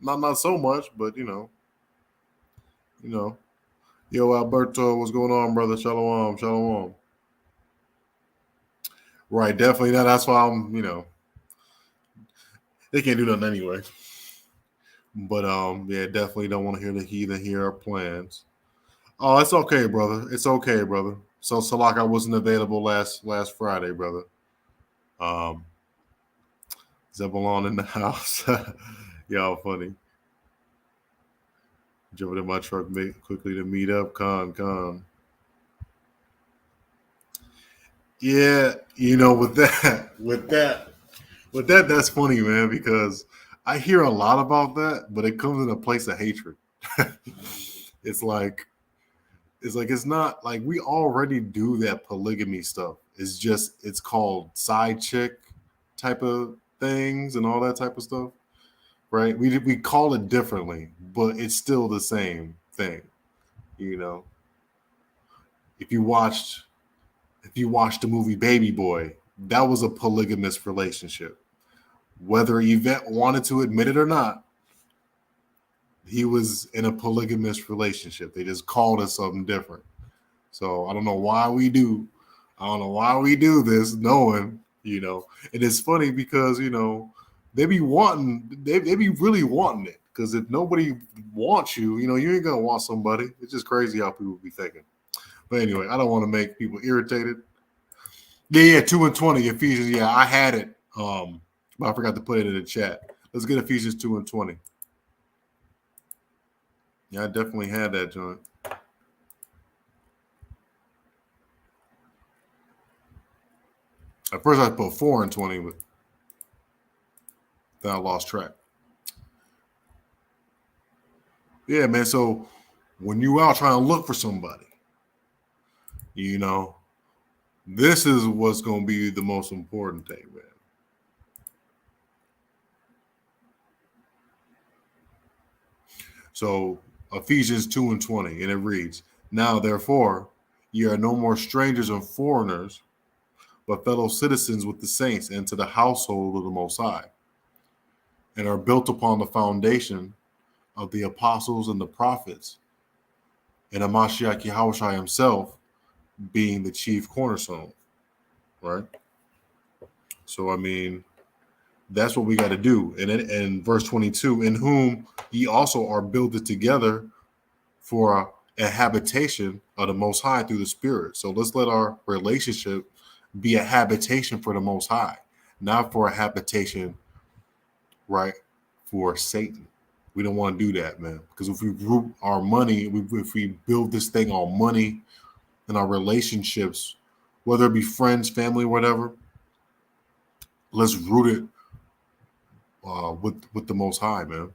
Not so much, but Yo, Alberto, what's going on, brother? Shalawam. Right, definitely. That's why I'm, they can't do nothing anyway. But yeah, definitely don't want to hear the heathen hear our plans. Oh, it's okay, brother. It's okay, brother. So Salak, I wasn't available last Friday, brother. Zebulon in the house. Y'all funny. Jumping in my truck quickly to meet up. Con. Yeah, with that, that's funny, man, because I hear a lot about that, but it comes in a place of hatred. It's not like we already do that polygamy stuff. It's called side chick type of things and all that type of stuff, right? We call it differently, but it's still the same thing, If you watched the movie Baby Boy, that was a polygamous relationship. Whether Yvette wanted to admit it or not, he was in a polygamous relationship. They just called it something different. So I don't know why we do this knowing, and it's funny because, they be really wanting it. Because if nobody wants you, you ain't going to want somebody. It's just crazy how people be thinking. But anyway, I don't want to make people irritated. Yeah, 2 and 20, Ephesians. Yeah, I had it. But I forgot to put it in the chat. Let's get Ephesians 2 and 20. Yeah, I definitely had that joint. At first I put 4 and 20, but then I lost track. Yeah, man. So when you out trying to look for somebody, this is what's going to be the most important thing, man. So Ephesians 2 and 20, and it reads, now, therefore, ye are no more strangers and foreigners, but fellow citizens with the saints and to the household of the Most High, and are built upon the foundation of the apostles and the prophets, and Hamashiach Yahushua himself being the chief cornerstone, right? So, I mean, that's what we got to do. And in verse 22, in whom ye also are builded together for a habitation of the Most High through the Spirit. So let's let our relationship be a habitation for the Most High, not for a habitation, right, for Satan. We don't want to do that, man. Because if we root our money, if we build this thing on money and our relationships, whether it be friends, family, whatever, let's root it with the Most High, man.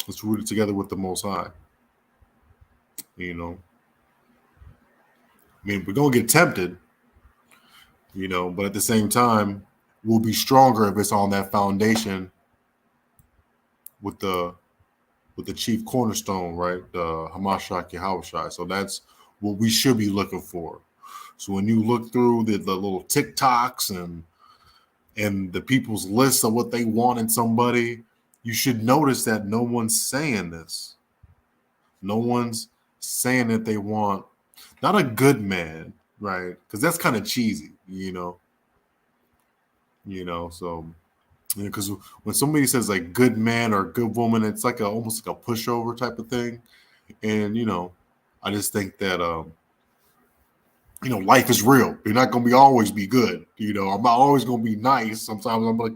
Let's root it together with the Most High. You know, I mean, we're gonna get tempted, you know, but at the same time, we'll be stronger if it's on that foundation with the chief cornerstone, right? The Hamashiach Yahushua. So that's what we should be looking for. So when you look through the little TikToks and the people's lists of what they want in somebody, you should notice that no one's saying this. No one's saying that they want not a good man, right? Because that's kind of cheesy, you know. So because when somebody says like good man or good woman, it's like almost like a pushover type of thing. And I just think that life is real. You're not gonna always be good. I'm not always gonna be nice. Sometimes I'm like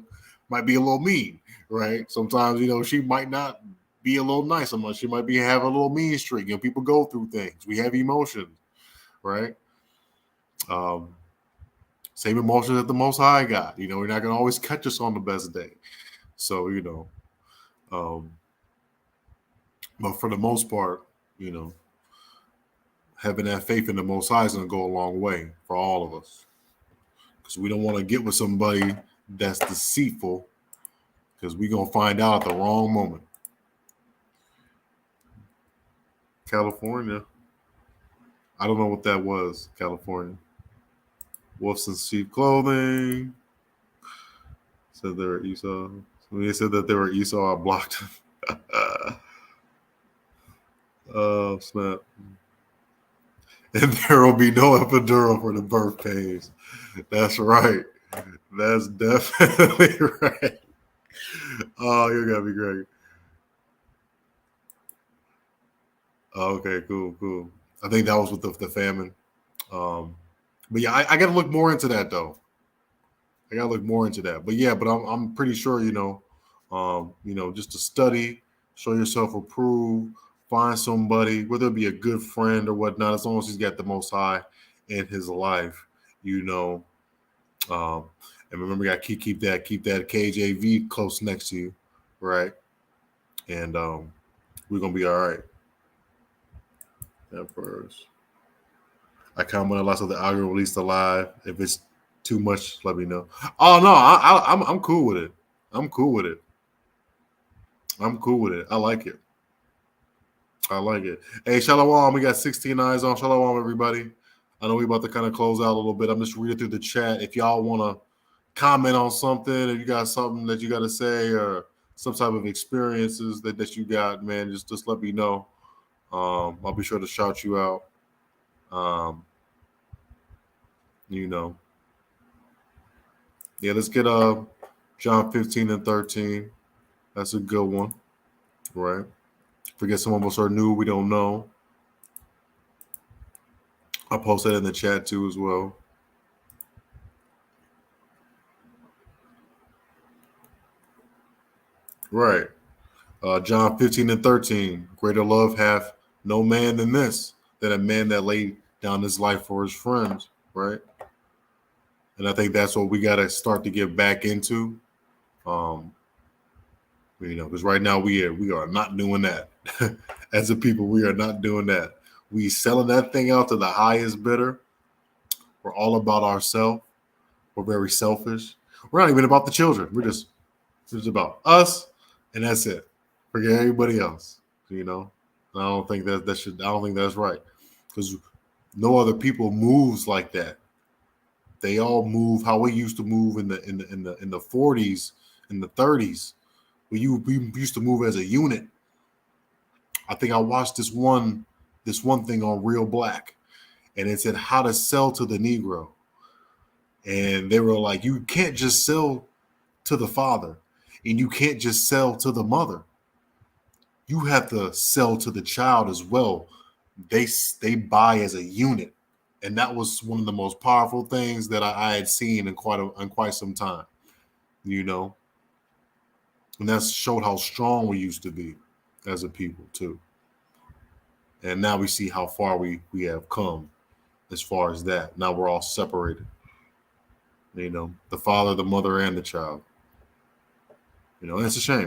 might be a little mean, right? Sometimes she might not be a little nice. She might have a little mean streak. People go through things. We have emotions, right? Same emotions that the Most High got. We're not gonna always catch us on the best day. So but for the most part, having that faith in the Most High is going to go a long way for all of us. Because we don't want to get with somebody that's deceitful, because we're going to find out at the wrong moment. California. I don't know what that was, California. Wolves in sheep clothing. Said they were Esau. When they said that they were Esau, I blocked them. Oh, snap. And there will be no epidural for the birth pains. That's right. That's definitely right. Oh, you're going to be great. Okay, cool. I think that was with the famine. But yeah, I got to look more into that, though. I got to look more into that. But yeah, I'm pretty sure, just to study, show yourself approved, find somebody, whether it be a good friend or whatnot, as long as he's got the Most High in his life, and remember, you got to keep that KJV close next to you, right? And we're gonna be all right. At first, I commented lots of the algorithm released alive. If it's too much, let me know. Oh no, I'm cool with it. I'm cool with it. I like it. Hey, Shalawam, we got 16 eyes on Shalawam, everybody. I know we're about to kind of close out a little bit. I'm just reading through the chat. If y'all want to comment on something, if you got something that you got to say or some type of experiences that you got, man, just let me know. I'll be sure to shout you out. Yeah, let's get John 15 and 13. That's a good one, right? Forget some of us are new, we don't know. I'll post that in the chat too as well. Right. John 15 and 13. Greater love hath no man than this, than a man that laid down his life for his friends, right? And I think that's what we got to start to get back into. Because right now we are not doing that. As a people, we are not doing that. We selling that thing out to the highest bidder. We're all about ourselves. We're very selfish. We're not even about the children. We're just about us, and that's it. Forget everybody else. And I don't think I don't think that's right, because no other people moves like that. They all move how we used to move in the 40s, in the 30s. We used to move as a unit. I think I watched this one thing on Real Black, and it said how to sell to the Negro. And they were like, you can't just sell to the father, and you can't just sell to the mother. You have to sell to the child as well. They buy as a unit. And that was one of the most powerful things that I had seen in quite some time, And that showed how strong we used to be as a people too. And now we see how far we have come as far as that. Now we're all separated. You know, the father, the mother, and the child. You know, and it's a shame.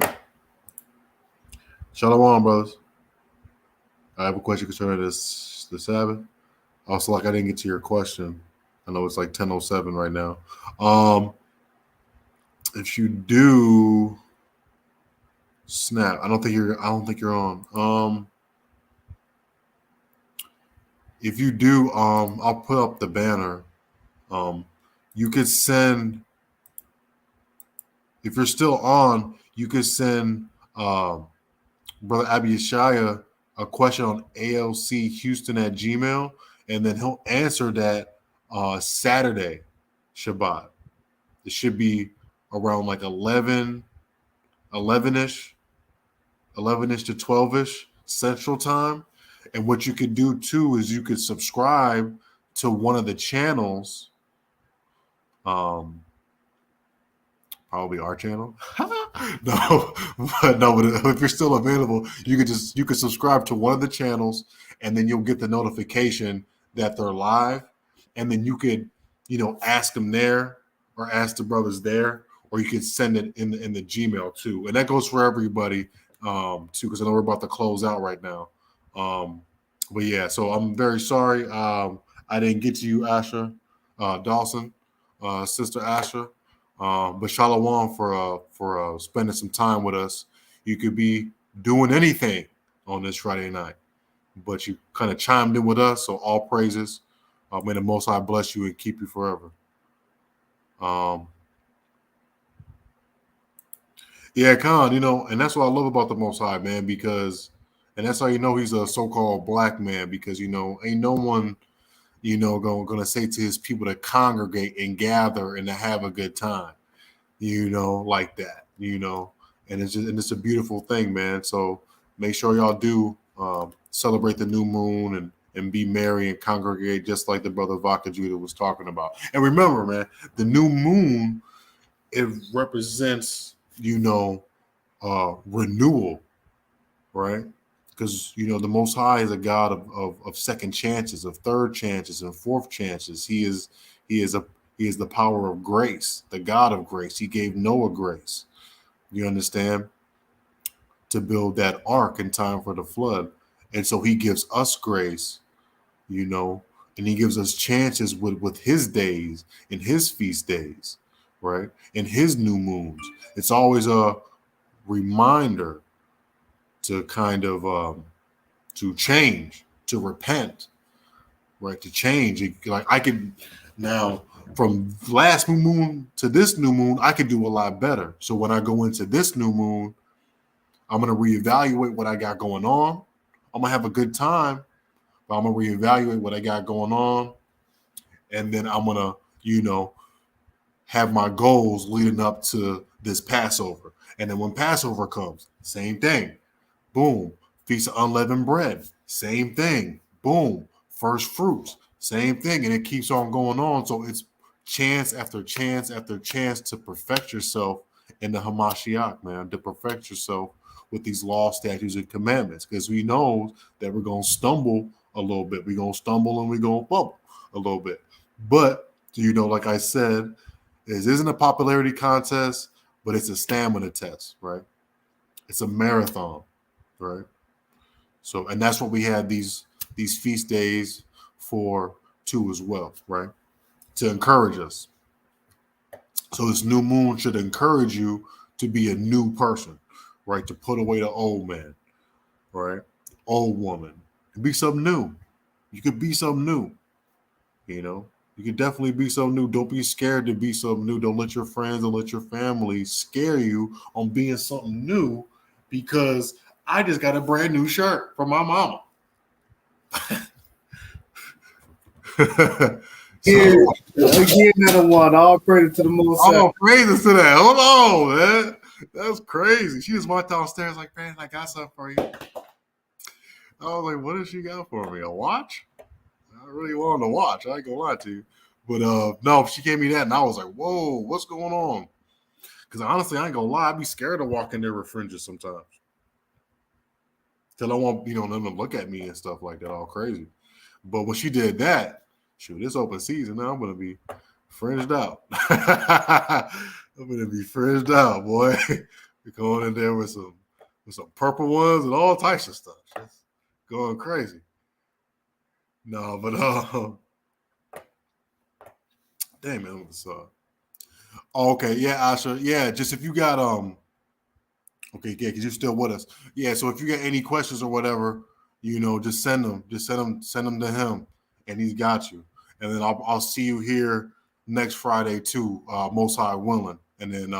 Shalawam, brothers. I have a question concerning this the Sabbath. Also, like I didn't get to your question. I know it's like 10:07 right now. If you do snap, I don't think you're on. If you do, I'll put up the banner. You could send, if you're still on, you could send Brother Abiyashaya a question on A.O.C. Houston at Gmail, and then he'll answer that Saturday Shabbat. It should be around like 11-ish to 12-ish Central Time. And what you could do too is you could subscribe to one of the channels, probably our channel. No, but if you're still available, you could subscribe to one of the channels, and then you'll get the notification that they're live, and then you could, ask them there or ask the brothers there, or you could send it in the Gmail too, and that goes for everybody too, because I know we're about to close out right now. But yeah, so I'm very sorry I didn't get to you, Asha Dawson, Sister Asha. But Shalawam for spending some time with us. You could be doing anything on this Friday night, but you kind of chimed in with us, so all praises. May the Most High bless you and keep you forever. Yeah, Khan, and that's what I love about the Most High, man, and that's how he's a so-called black man, because, ain't no one, going to say to his people to congregate and gather and to have a good time, like that, and it's a beautiful thing, man. So make sure y'all do celebrate the new moon and be merry and congregate, just like the brother Vaka Judah was talking about. And remember, man, the new moon, it represents, renewal, right? Because, the Most High is a God of second chances, of third chances, and fourth chances. He is the power of grace, the God of grace. He gave Noah grace. You understand? To build that ark in time for the flood. And so he gives us grace, and he gives us chances with his days and his feast days, right? And his new moons. It's always a reminder to kind of to change, to repent, right? To change. Like I could now, from last new moon to this new moon, I could do a lot better. So when I go into this new moon, I'm going to reevaluate what I got going on. I'm going to have a good time, but I'm going to reevaluate what I got going on. And then I'm going to, have my goals leading up to this Passover. And then when Passover comes, same thing. Boom. Feast of Unleavened Bread. Same thing. Boom. First fruits. Same thing. And it keeps on going on. So it's chance after chance after chance to perfect yourself in the Hamashiach, man. To perfect yourself with these law, statutes, and commandments. Because we know that we're going to stumble a little bit. We're going to stumble and we're going to bump a little bit. But, like I said, this isn't a popularity contest, but it's a stamina test, right? It's a marathon, right? So, and that's what we had these feast days for too as well, right? To encourage us. So this new moon should encourage you to be a new person, right? To put away the old man, right? Old woman. Be something new. You could be something new, You can definitely be something new. Don't be scared to be something new. Don't let your friends, don't let your family scare you on being something new, because I just got a brand new shirt from my mama. Again, another one. All credit to the Most High. All praises to that. Hold on, man. That's crazy. She just went downstairs like, man, I got something for you. I was like, what does she got for me? A watch? I really wanted to watch. I ain't gonna lie to you. But no, she gave me that, and I was like, whoa, what's going on? Because honestly, I ain't gonna lie, I'd be scared to walk in there with fringes sometimes. Till I want, them to look at me and stuff like that, all crazy. But when she did that, shoot, it's open season now. I'm gonna be Fringed out. I'm gonna be fringed out, boy. We're going in there with some purple ones and all types of stuff. Just going crazy. No, but damn man, what's up? Okay, yeah, Asha. Yeah, just if you got okay, yeah, because you're still with us. Yeah, so if you got any questions or whatever, just send them. Just send them to him, and he's got you. And then I'll see you here next Friday too, most high willing. And then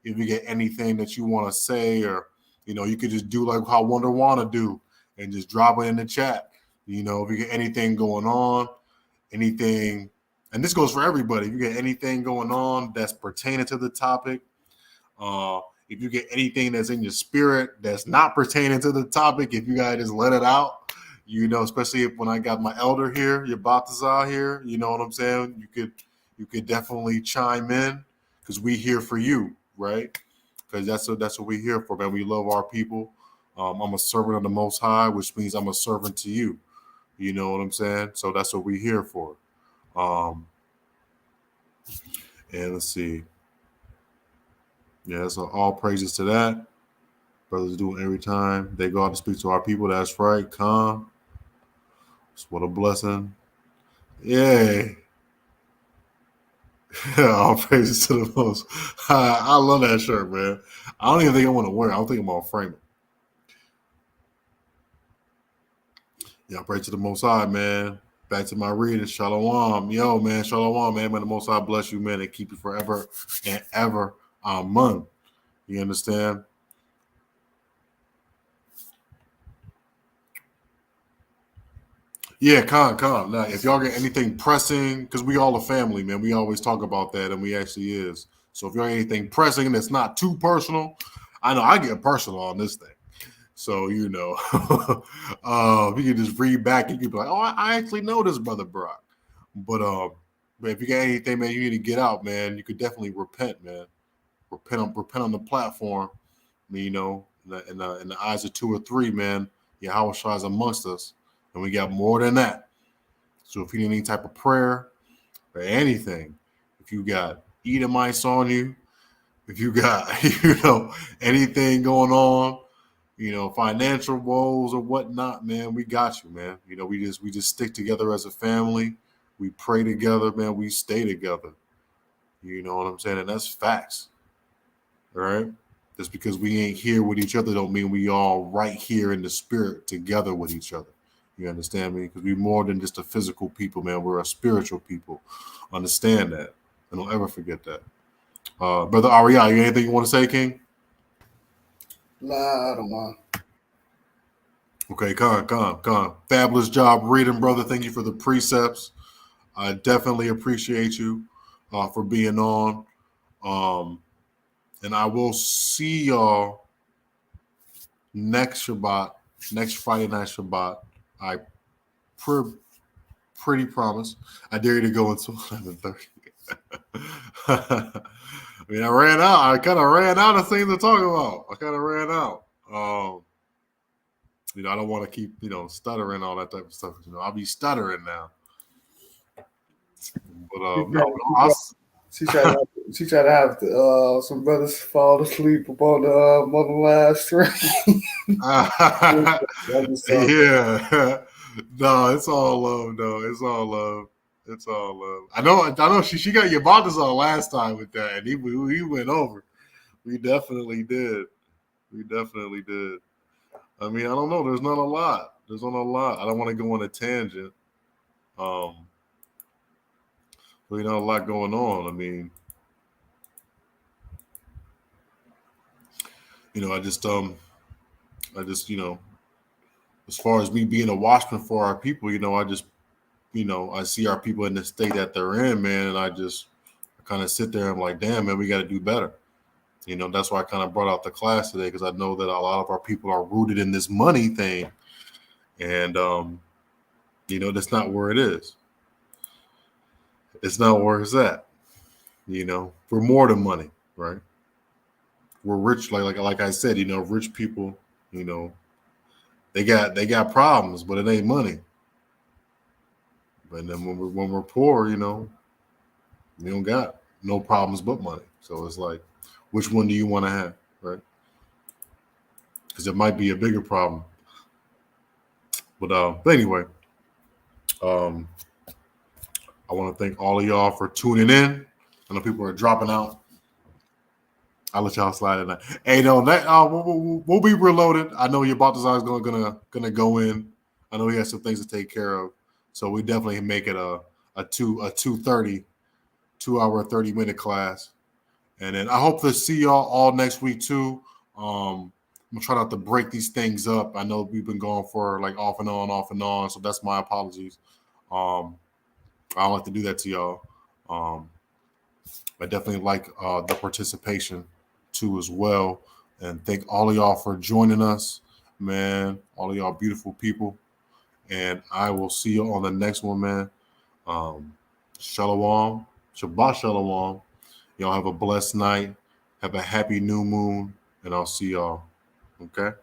if you get anything that you want to say, or you could just do like how Wonder wanna do, and just drop it in the chat. If you get anything going on, anything, and this goes for everybody. If you get anything going on that's pertaining to the topic, if you get anything that's in your spirit that's not pertaining to the topic, if you guys just let it out, especially when I got my elder here, your Balthazar here, you know what I'm saying? You could definitely chime in because we here for you, right? Because that's what we're here for, man. We love our people. I'm a servant of the Most High, which means I'm a servant to you. You know what I'm saying? So that's what we're here for. And let's see. Yeah, so all praises to that. Brothers do it every time they go out to speak to our people. That's right. Calm. What a blessing. Yay. All praises to the most. I love that shirt, man. I don't even think I want to wear it. I don't think I'm going to frame it. Yeah, praise to the Most High, man. Back to my reading. Shalawam. Yo, man. Shalawam, man. May the Most High bless you, man, and keep you forever and ever. Amen. You understand? Yeah, calm. Now, if y'all get anything pressing, because we all a family, man, we always talk about that, and we actually is. So if y'all get anything pressing that's not too personal, I know I get personal on this thing. So, you can just read back and you can be like, oh, I actually know this, Brother Brock. But if you got anything, man, you need to get out, man, you could definitely repent, man. Repent on the platform, in the eyes of two or three, man. Yahweh Shai is amongst us. And we got more than that. So if you need any type of prayer or anything, if you got Edomites on you, if you got, anything going on, financial woes or whatnot, man, we got you, man. We just stick together as a family. We pray together, man. We stay together. You know what I'm saying? And that's facts. All right? Just because we ain't here with each other don't mean we all right here in the spirit together with each other. You understand me? Because we're more than just a physical people, man. We're a spiritual people. Understand that. And don't ever forget that. Brother Ariah, you got anything you want to say, King? Nah, I don't mind. Okay, come. Fabulous job reading, brother. Thank you for the precepts. I definitely appreciate you for being on. And I will see y'all next Shabbat, next Friday night Shabbat. I pretty promise. I dare you to go until 11:30. I mean, I ran out. I kind of ran out of things to talk about. I kind of ran out. I don't want to keep, stuttering, all that type of stuff. I'll be stuttering now. But She tried to have some brothers fall asleep upon the mother last stream. yeah. No, it's all love, though. It's all love. It's all love. I know. She got your Balthazar last time with that, and he went over. We definitely did. I mean, I don't know. There's not a lot. I don't want to go on a tangent. But a lot going on. I mean, I just as far as me being a watchman for our people, I see our people in the state that they're in, man, and I kind of sit there and I'm like, damn, man, we got to do better. That's why I kind of brought out the class today, because I know that a lot of our people are rooted in this money thing, and that's not where it is. It's not where it's at. We're more than money, right? We're rich, like I said, rich people, they got problems, but it ain't money. But then when we're poor, You don't got no problems but money. So it's like, which one do you want to have, right? Because it might be a bigger problem. But anyway, um, I want to thank all of y'all for tuning in. I know people are dropping out. I'll let y'all slide in. Hey, no, that we'll be reloaded. I know your Baltazar is gonna go in. I know he has some things to take care of, so we definitely make it a 2:30, 2 hour 30-minute class. And then I hope to see y'all all next week too. I'm gonna try not to break these things up. I know we've been going for like off and on, so that's my apologies. I don't like to do that to y'all. I definitely like the participation too as well. And thank all of y'all for joining us, man. All of y'all beautiful people. And I will see you on the next one, man. Shalawam. Shabbat Shalawam. Y'all have a blessed night. Have a happy new moon. And I'll see y'all. Okay?